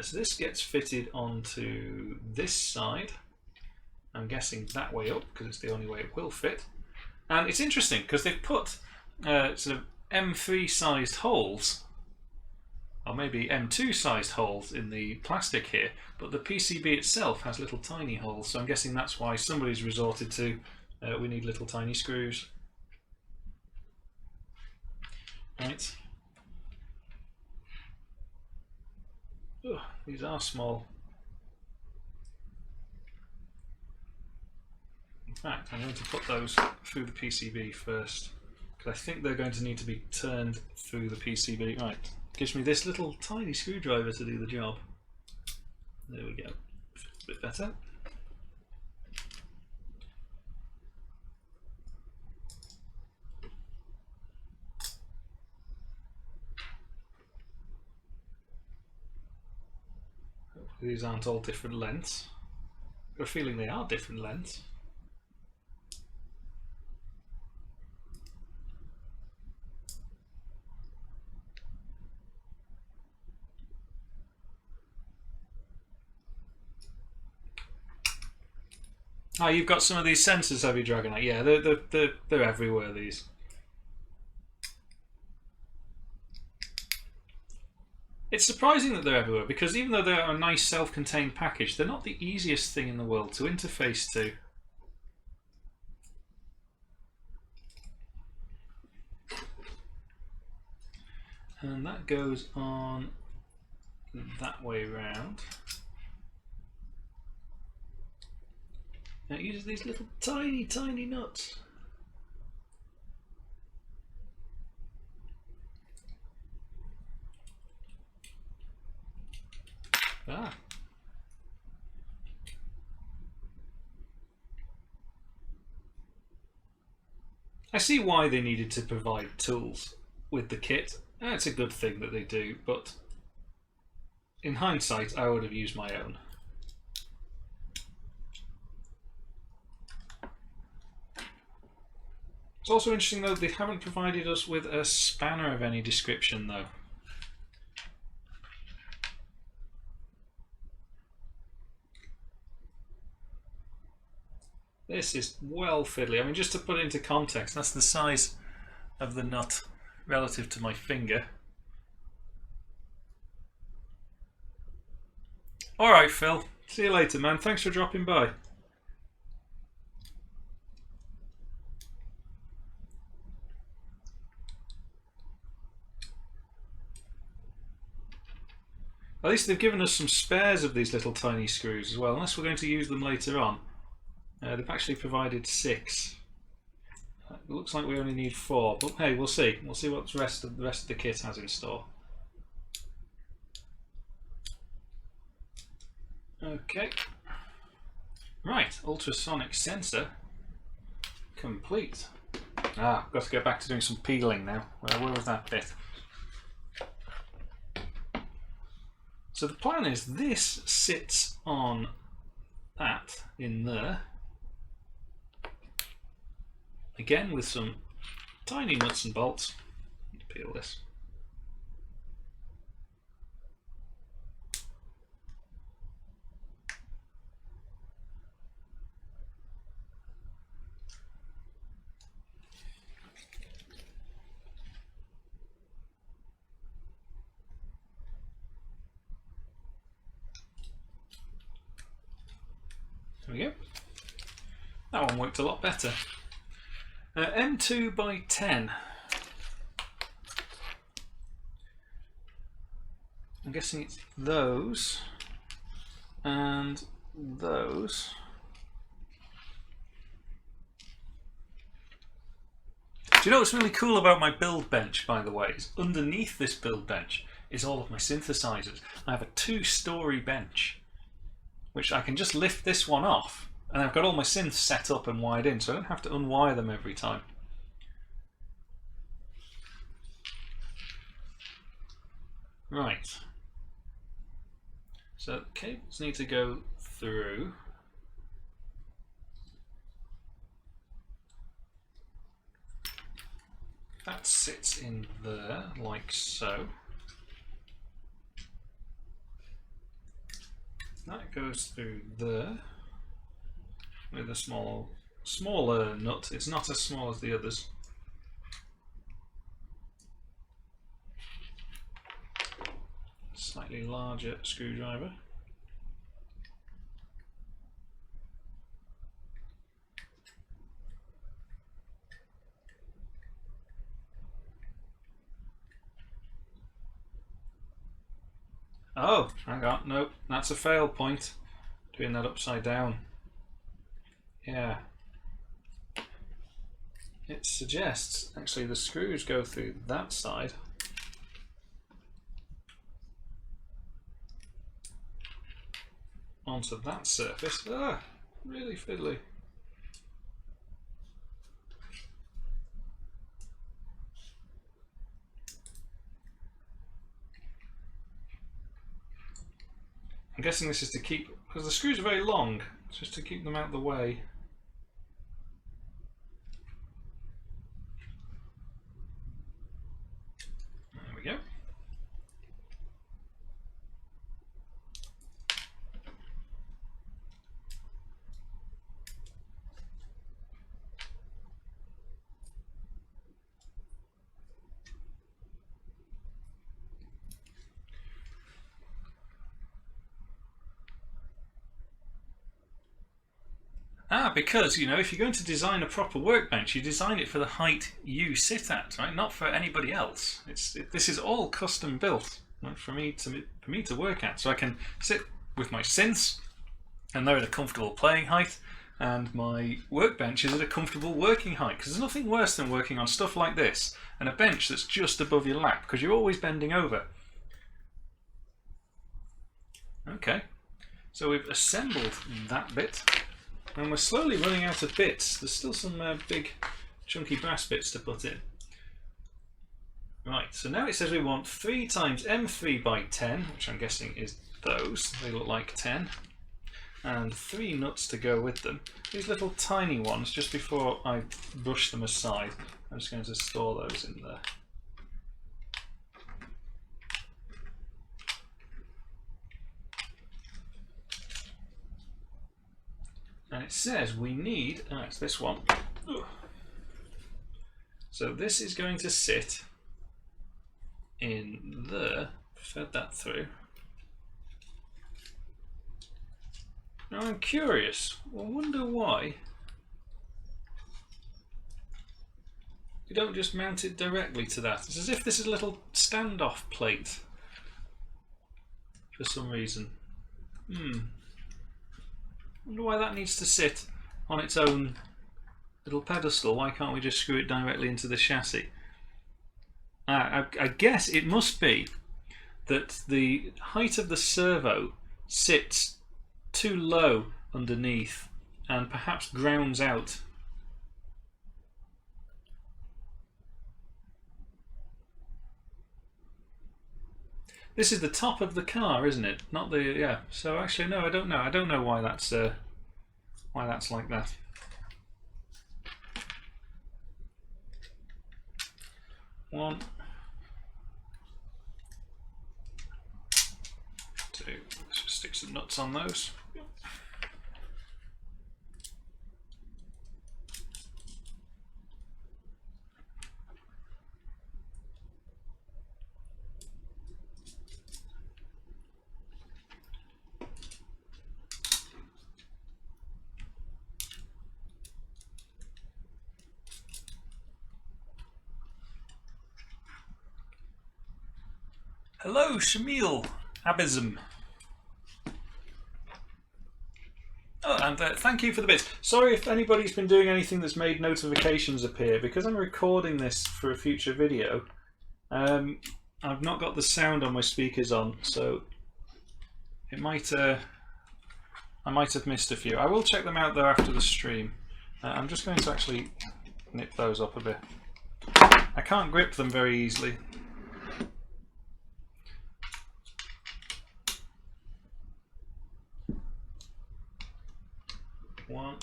So this gets fitted onto this side. I'm guessing that way up, because it's the only way it will fit. And it's interesting, because they've put sort of M3 sized holes, or maybe M2 sized holes in the plastic here, but the PCB itself has little tiny holes, so I'm guessing that's why somebody's resorted to, we need little tiny screws. Right. Ugh, these are small. In fact, I'm going to put those through the PCB first, because I think they're going to need to be turned through the PCB. Right, gives me this little tiny screwdriver to do the job. There we go. a bit better. Hopefully these aren't all different lengths. I've got a feeling they are different lengths. Oh, you've got some of these sensors, have you, Dragonite? Yeah, they're everywhere, these. It's surprising that they're everywhere, because even though they're a nice self-contained package, they're not the easiest thing in the world to interface to. And that goes on that way round. Now it uses these little tiny, tiny nuts. Ah. I see why they needed to provide tools with the kit. It's a good thing that they do, but in hindsight, I would have used my own. It's also interesting though, they haven't provided us with a spanner of any description though. This is well fiddly. I mean, just to put it into context, that's the size of the nut relative to my finger. Alright Phil, see you later man, thanks for dropping by. At least they've given us some spares of these little tiny screws as well, unless we're going to use them later on. They've actually provided 6. It looks like we only need 4, but hey, we'll see. We'll see what the rest of the kit has in store. Okay. Right, ultrasonic sensor complete. Ah, got to go back to doing some peeling now. Where was that bit? So the plan is this sits on that in there. Again with some tiny nuts and bolts. Let's peel this. There we go. That one worked a lot better. M2 by 10. I'm guessing it's those and those. Do you know what's really cool about my build bench, by the way? Is underneath this build bench is all of my synthesizers. I have a 2-story bench, which I can just lift this one off, and I've got all my synths set up and wired in, so I don't have to unwire them every time. Right. So the cables need to go through. That sits in there, like so. That goes through there with a smaller nut. It's not as small as the others. Slightly larger screwdriver. Oh, hang on, nope, that's a fail point. Doing that upside down. Yeah. It suggests actually the screws go through that side. onto that surface. Ah, really fiddly. I'm guessing this is to keep, because the screws are very long, it's just to keep them out of the way. There we go. Because, you know, if you're going to design a proper workbench, you design it for the height you sit at, right? Not for anybody else. This is all custom built, right, for me to work at. So I can sit with my synths, and they're at a comfortable playing height, and my workbench is at a comfortable working height. Because there's nothing worse than working on stuff like this, and a bench that's just above your lap, because you're always bending over. Okay, so we've assembled that bit. And we're slowly running out of bits. There's still some big chunky brass bits to put in. Right, so now it says we want 3 times M3 by 10, which I'm guessing is those. They look like 10. And 3 nuts to go with them. These little tiny ones, just before I brush them aside, I'm just going to store those in there. And it says we need, it's this one. So this is going to sit in there, fed that through. Now I'm curious, I wonder why you don't just mount it directly to that. It's as if this is a little standoff plate for some reason. Wonder why that needs to sit on its own little pedestal. Why can't we just screw it directly into the chassis? I guess it must be that the height of the servo sits too low underneath and perhaps grounds out. This is the top of the car, isn't it? Not the, yeah. So actually, no, I don't know. I don't know why that's like that. One, two. Let's just stick some nuts on those. Hello, Shamil Abism. Oh, and thank you for the bits. Sorry if anybody's been doing anything that's made notifications appear, because I'm recording this for a future video. I've not got the sound on my speakers on, so it might I might have missed a few. I will check them out though after the stream. I'm just going to actually nip those up a bit. I can't grip them very easily. One,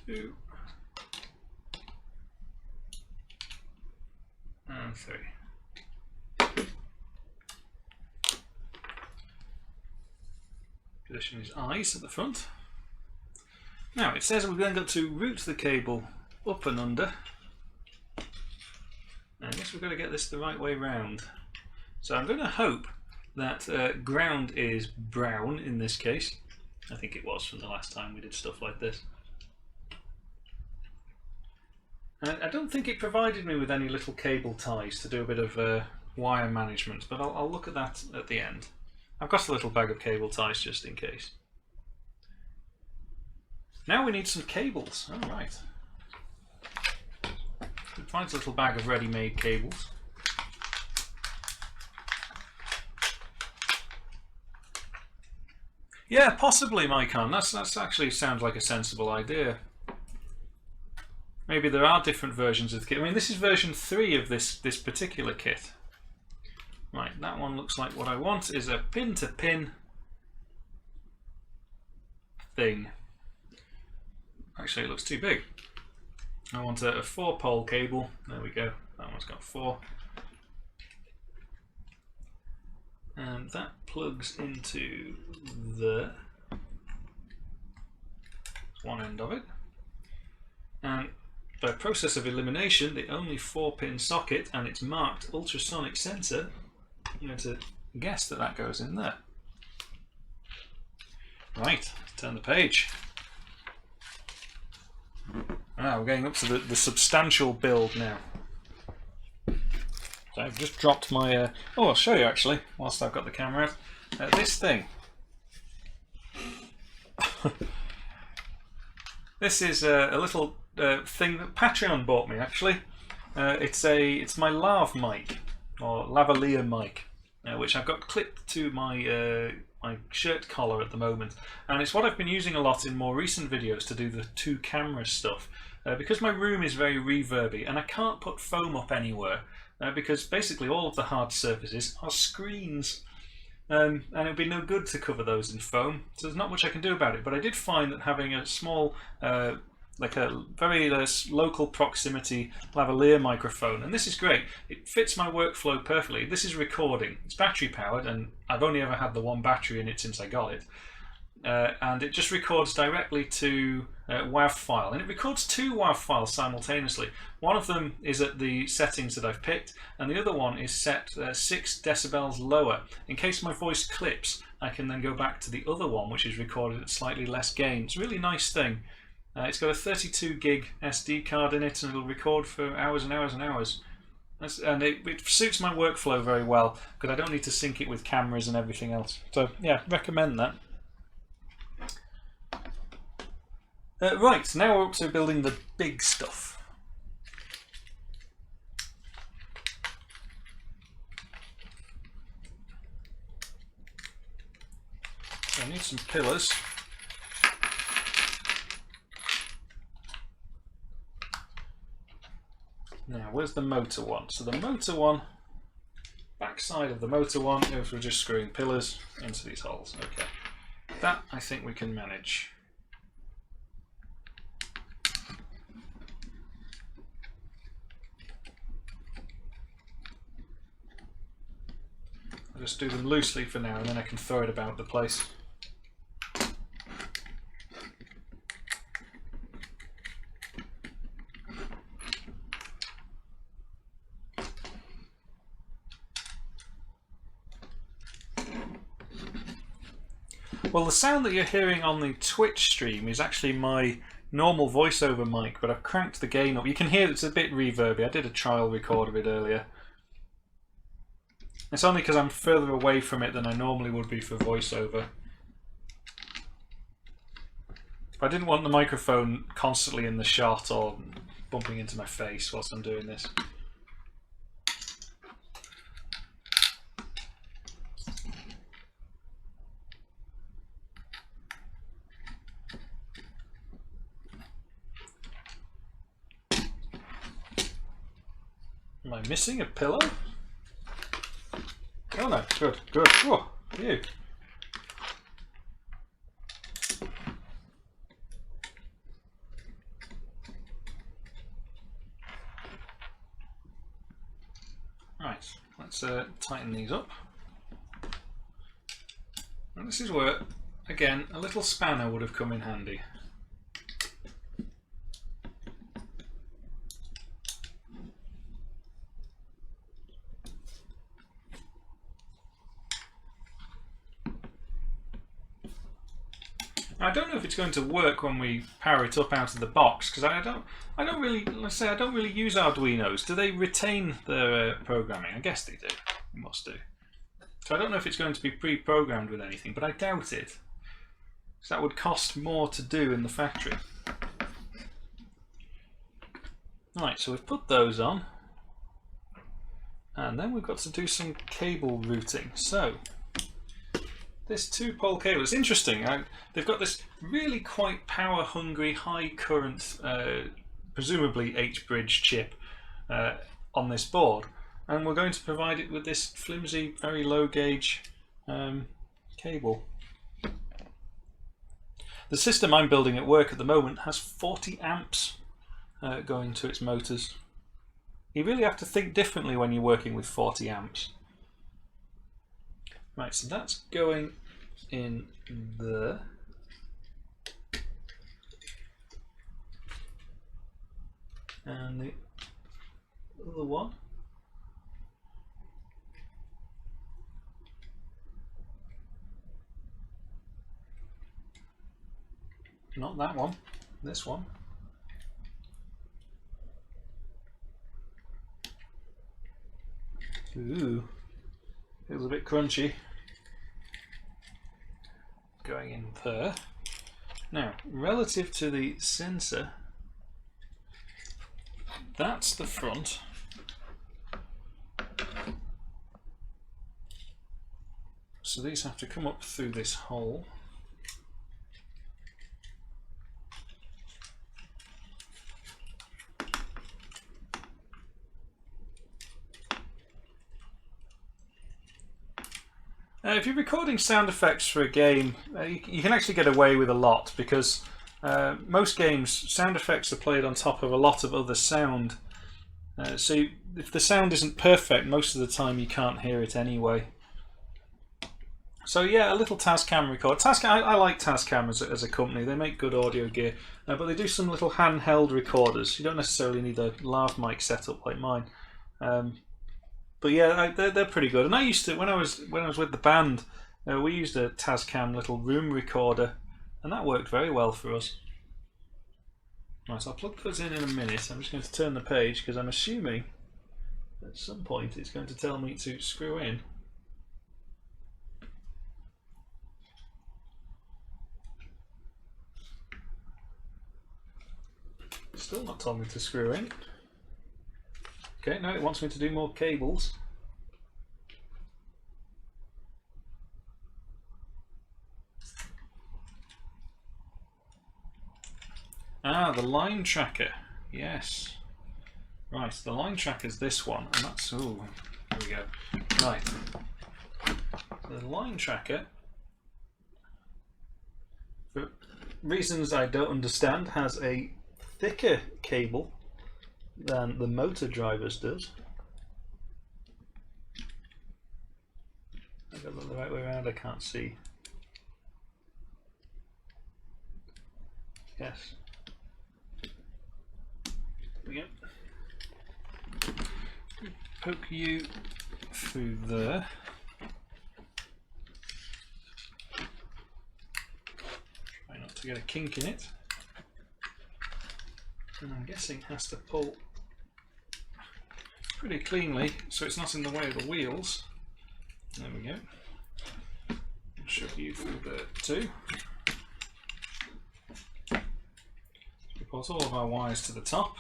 two, and 3. Position his eyes at the front. Now it says we've then got to route the cable up and under. I guess we've got to get this the right way round. So I'm going to hope that ground is brown in this case. I think it was from the last time we did stuff like this. I don't think it provided me with any little cable ties to do a bit of wire management, but I'll look at that at the end. I've got a little bag of cable ties just in case. Now we need some cables. All right. Find a little bag of ready-made cables. Yeah, possibly, Micon. That's actually sounds like a sensible idea. Maybe there are different versions of the kit. I mean, this is version 3 of this particular kit. Right, that one looks like what I want is a pin-to-pin thing. Actually, it looks too big. I want a 4-pole cable. There we go. That one's got 4. And that plugs into the one end of it. And by process of elimination, the only 4-pin socket, and it's marked Ultrasonic Sensor, I'm going to guess that that goes in there. Right, turn the page. Ah, we're getting up to the substantial build now. So I've just dropped my... oh, I'll show you actually, whilst I've got the camera out. This thing. This is a little thing that Patreon bought me actually. It's my lav mic, or lavalier mic, which I've got clipped to my my shirt collar at the moment, and it's what I've been using a lot in more recent videos to do the 2 camera stuff, because my room is very reverby and I can't put foam up anywhere, because basically all of the hard surfaces are screens, and it would be no good to cover those in foam, so there's not much I can do about it. But I did find that having a small like a very local proximity lavalier microphone, and this is great. It fits my workflow perfectly. This is recording. It's battery powered, and I've only ever had the one battery in it since I got it. And it just records directly to WAV file, and it records 2 WAV files simultaneously. One of them is at the settings that I've picked, and the other one is set 6 decibels lower. In case my voice clips, I can then go back to the other one, which is recorded at slightly less gain. It's a really nice thing. It's got a 32 gig SD card in it, and it'll record for hours and hours and hours. And it suits my workflow very well, because I don't need to sync it with cameras and everything else. So yeah, recommend that. Right, now we're up to building the big stuff. So I need some pillars. Now, where's the motor one? So the motor one, back side of the motor one, if we're just screwing pillars into these holes. Okay, that I think we can manage. I'll just do them loosely for now, and then I can throw it about the place. Well, the sound that you're hearing on the Twitch stream is actually my normal voiceover mic, but I've cranked the gain up. You can hear it's a bit reverby. I did a trial record of it earlier. It's only because I'm further away from it than I normally would be for voiceover. I didn't want the microphone constantly in the shot or bumping into my face whilst I'm doing this. Am I missing a pillow? Oh no, good, good. Oh, phew. Right, let's tighten these up. And this is where, again, a little spanner would have come in handy. I don't know if it's going to work when we power it up out of the box, because I don't really use Arduinos. Do they retain their programming? I guess they do. They must do. So I don't know if it's going to be pre-programmed with anything, but I doubt it, because that would cost more to do in the factory. Right, so we've put those on, and then we've got to do some cable routing. So this 2-pole cable. It's interesting. They've got this really quite power-hungry, high-current, presumably H-bridge chip on this board, and we're going to provide it with this flimsy, very low-gauge cable. The system I'm building at work at the moment has 40 amps going to its motors. You really have to think differently when you're working with 40 amps. Right, so that's going in there. And the other one. Not that one, this one. Ooh, feels a bit crunchy. Going in there. Now, relative to the sensor, that's the front. So these have to come up through this hole. If you're recording sound effects for a game, you can actually get away with a lot, because most games, sound effects are played on top of a lot of other sound. So if the sound isn't perfect, most of the time you can't hear it anyway. So yeah, a little Tascam record. I like Tascam as a company. They make good audio gear, but they do some little handheld recorders. You don't necessarily need a lav mic setup like mine. But yeah, they're pretty good. And I used to, when I was with the band, we used a Tascam little room recorder, and that worked very well for us. Right, so I'll plug those in a minute. I'm just going to turn the page because I'm assuming at some point it's going to tell me to screw in. Still not told me to screw in. Okay, now it wants me to do more cables. Ah, the line tracker. Yes. Right, the line tracker is this one, and that's... Ooh, there we go. Right. The line tracker, for reasons I don't understand, has a thicker cable than the motor drivers does. I got it the right way around, I can't see. Yes. There we go. Poke you through there. Try not to get a kink in it. And I'm guessing it has to pull pretty cleanly so it's not in the way of the wheels. There we go. I'll shove you through there too. We put all of our wires to the top.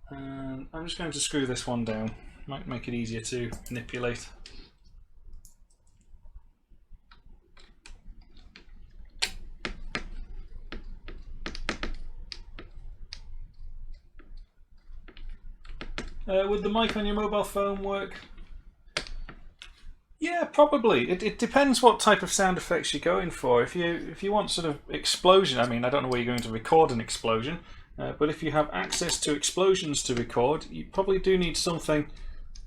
And I'm just going to screw this one down. Might make it easier to manipulate. Would the mic on your mobile phone work? Yeah, probably. It depends what type of sound effects you're going for. If you want sort of explosion, I mean, I don't know where you're going to record an explosion, but if you have access to explosions to record, you probably do need something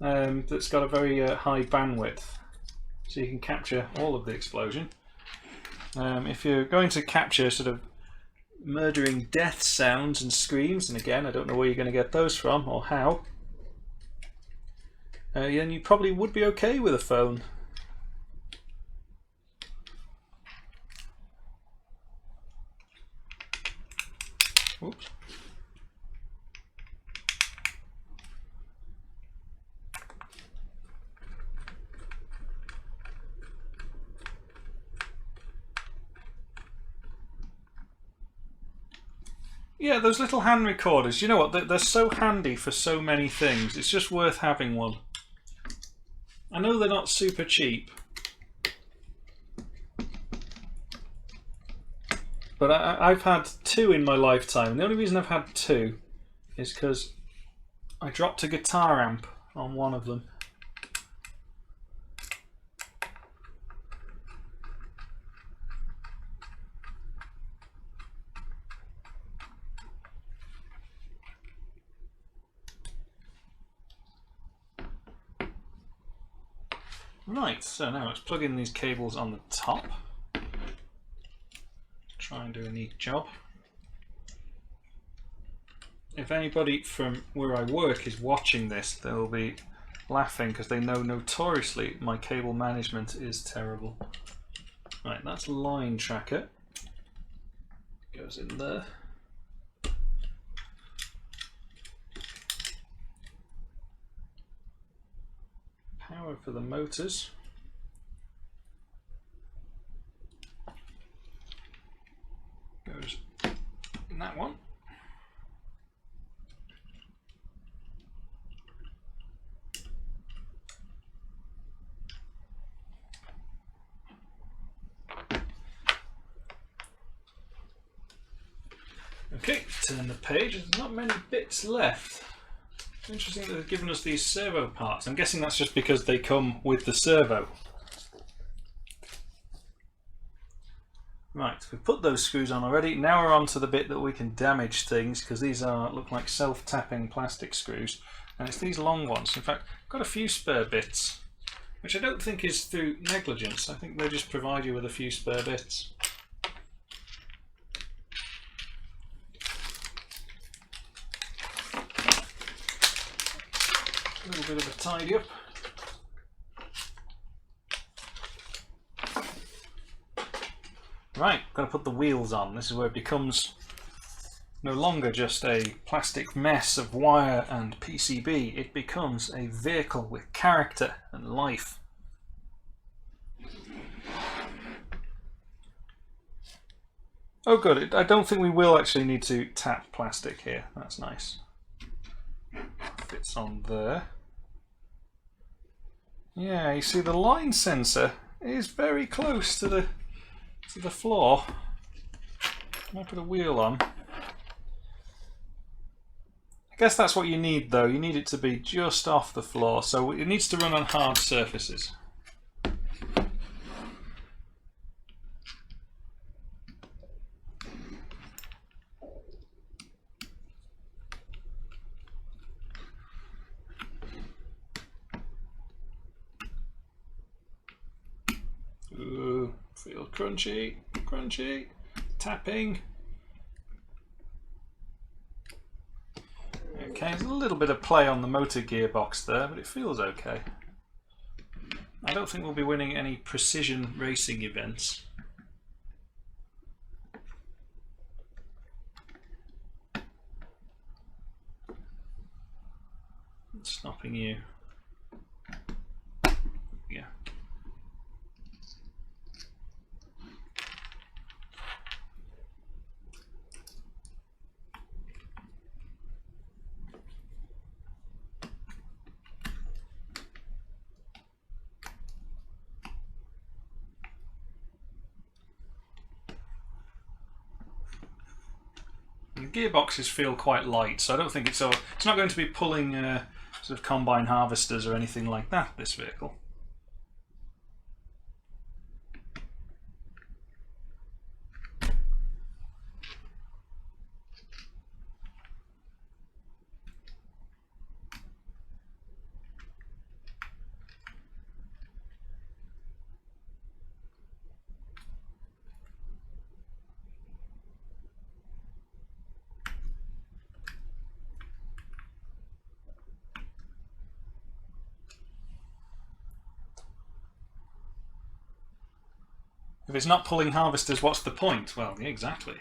that's got a very high bandwidth, so you can capture all of the explosion. If you're going to capture sort of murdering death sounds and screams, and again, I don't know where you're going to get those from or how, then you probably would be okay with a phone. Oops. Yeah, those little hand recorders, you know what, they're so handy for so many things. It's just worth having one. I know they're not super cheap, but I've had two in my lifetime. And the only reason I've had two is because I dropped a guitar amp on one of them. Right, so now let's plug in these cables on the top. Try and do a neat job. If anybody from where I work is watching this, they'll be laughing because they know notoriously my cable management is terrible. Right, that's line tracker. Goes in there. Power for the motors. Goes in that one. Okay, turn the page. There's not many bits left. Interesting that they've given us these servo parts. I'm guessing that's just because they come with the servo. Right, we've put those screws on already. Now we're on to the bit that we can damage things, because these look like self-tapping plastic screws. And it's these long ones. In fact, I've got a few spare bits, which I don't think is through negligence. I think they just provide you with a few spare bits. A little bit of a tidy up. Right, got to put the wheels on. This is where it becomes no longer just a plastic mess of wire and PCB. It becomes a vehicle with character and life. Oh good, I don't think we will actually need to tap plastic here. That's nice. Fits on there. Yeah, you see the line sensor is very close to the floor. I put a wheel on. I guess that's what you need though. You need it to be just off the floor, so it needs to run on hard surfaces. Ooh, feel crunchy, crunchy, tapping. Okay, there's a little bit of play on the motor gearbox there, but it feels okay. I don't think we'll be winning any precision racing events. Stopping you. Yeah. The gearboxes feel quite light, so I don't think it's not going to be pulling sort of combine harvesters or anything like that, this vehicle. If it's not pulling harvesters, what's the point? Well, yeah, exactly.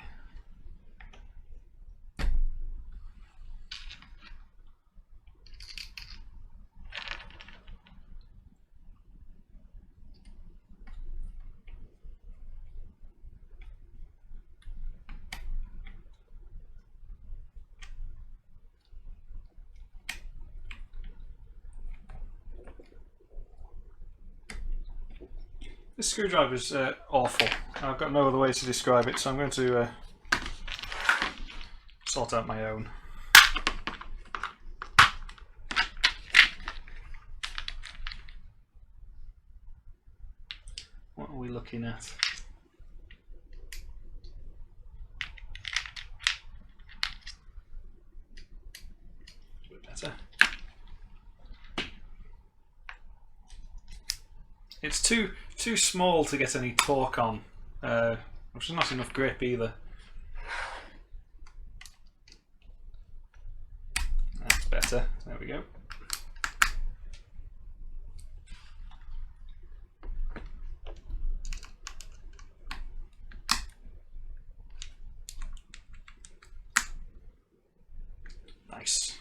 This screwdriver is awful. I've got no other way to describe it, so I'm going to sort out my own. What are we looking at? A bit better. It's too small to get any torque on, which is not enough grip either. That's better. There we go. Nice.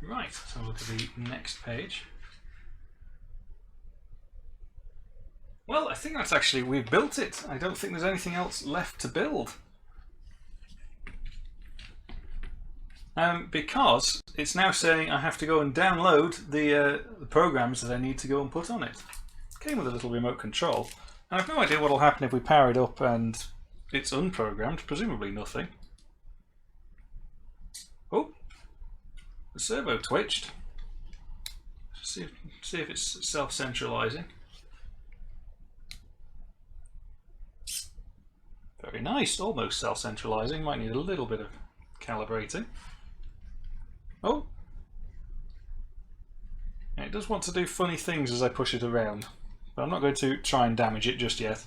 Right, so look at the next page. Well, I think that's actually, we've built it. I don't think there's anything else left to build. Because it's now saying I have to go and download the programs that I need to go and put on it. Came with a little remote control. And I've no idea what will happen if we power it up and it's unprogrammed, presumably nothing. Oh, the servo twitched. See if it's self-centralizing. Very nice, almost self-centralizing. Might need a little bit of calibrating. Oh! And it does want to do funny things as I push it around, but I'm not going to try and damage it just yet.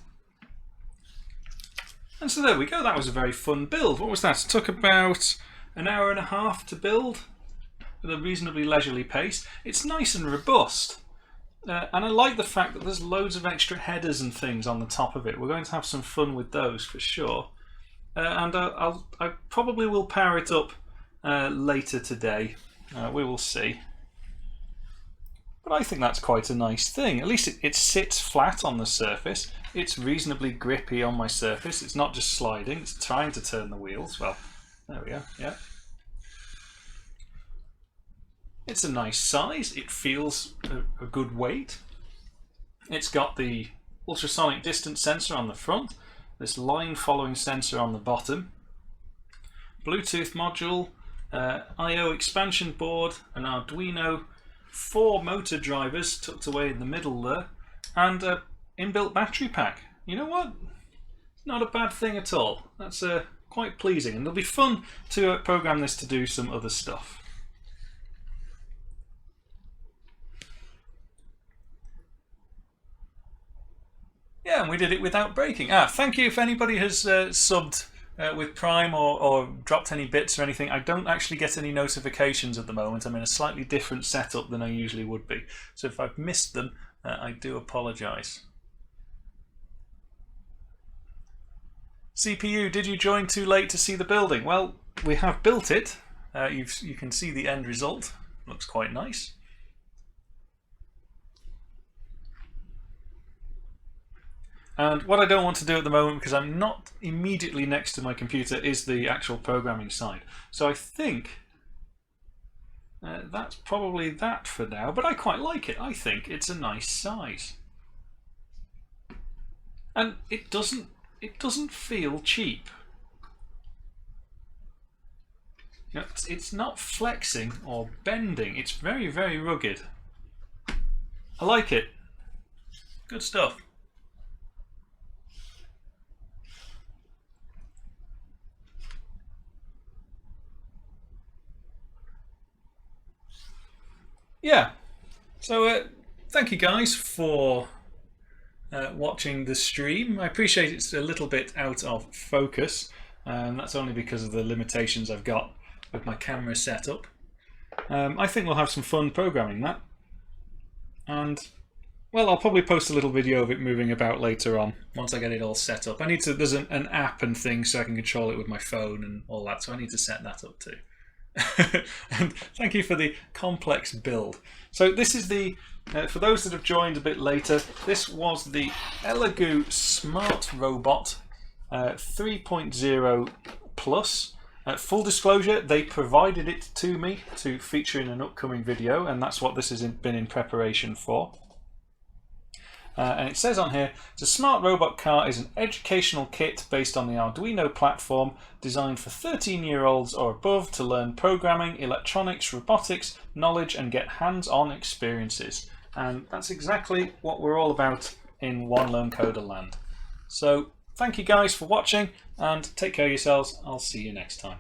And so there we go, that was a very fun build. What was that? It took about an hour and a half to build at a reasonably leisurely pace. It's nice and robust. And I like the fact that there's loads of extra headers and things on the top of it. We're going to have some fun with those for sure. And I probably will power it up later today. We will see. But I think that's quite a nice thing. At least it sits flat on the surface. It's reasonably grippy on my surface. It's not just sliding, it's trying to turn the wheels. Well, there we go, yeah. It's a nice size, it feels a good weight. It's got the ultrasonic distance sensor on the front, this line following sensor on the bottom, Bluetooth module, I/O expansion board, an Arduino, 4 motor drivers tucked away in the middle there, and an inbuilt battery pack. You know what? Not a bad thing at all. That's quite pleasing, and it'll be fun to program this to do some other stuff. Yeah, and we did it without breaking. Thank you if anybody has subbed with Prime or dropped any bits or anything. I don't actually get any notifications at the moment. I'm in a slightly different setup than I usually would be. So if I've missed them, I do apologise. CPU, did you join too late to see the building? Well, we have built it. You can see the end result. Looks quite nice. And what I don't want to do at the moment, because I'm not immediately next to my computer, is the actual programming side. So I think that's probably that for now, but I quite like it. I think it's a nice size. And it doesn't feel cheap. You know, it's not flexing or bending. It's very, very rugged. I like it. Good stuff. Yeah, so thank you guys for watching the stream. I appreciate it's a little bit out of focus, and that's only because of the limitations I've got with my camera setup. I think we'll have some fun programming that, and well, I'll probably post a little video of it moving about later on once I get it all set up. I need to, there's an app and things so I can control it with my phone and all that, so I need to set that up too. And thank you for the complex build. So this is the, for those that have joined a bit later, this was the Elegoo Smart Robot 3.0 Plus. Full disclosure, they provided it to me to feature in an upcoming video, and that's what this has been in preparation for. And it says on here, the Smart Robot Car is an educational kit based on the Arduino platform designed for 13-year-olds or above to learn programming, electronics, robotics, knowledge and get hands-on experiences. And that's exactly what we're all about in One Lone Coder land. So thank you guys for watching and take care of yourselves. I'll see you next time.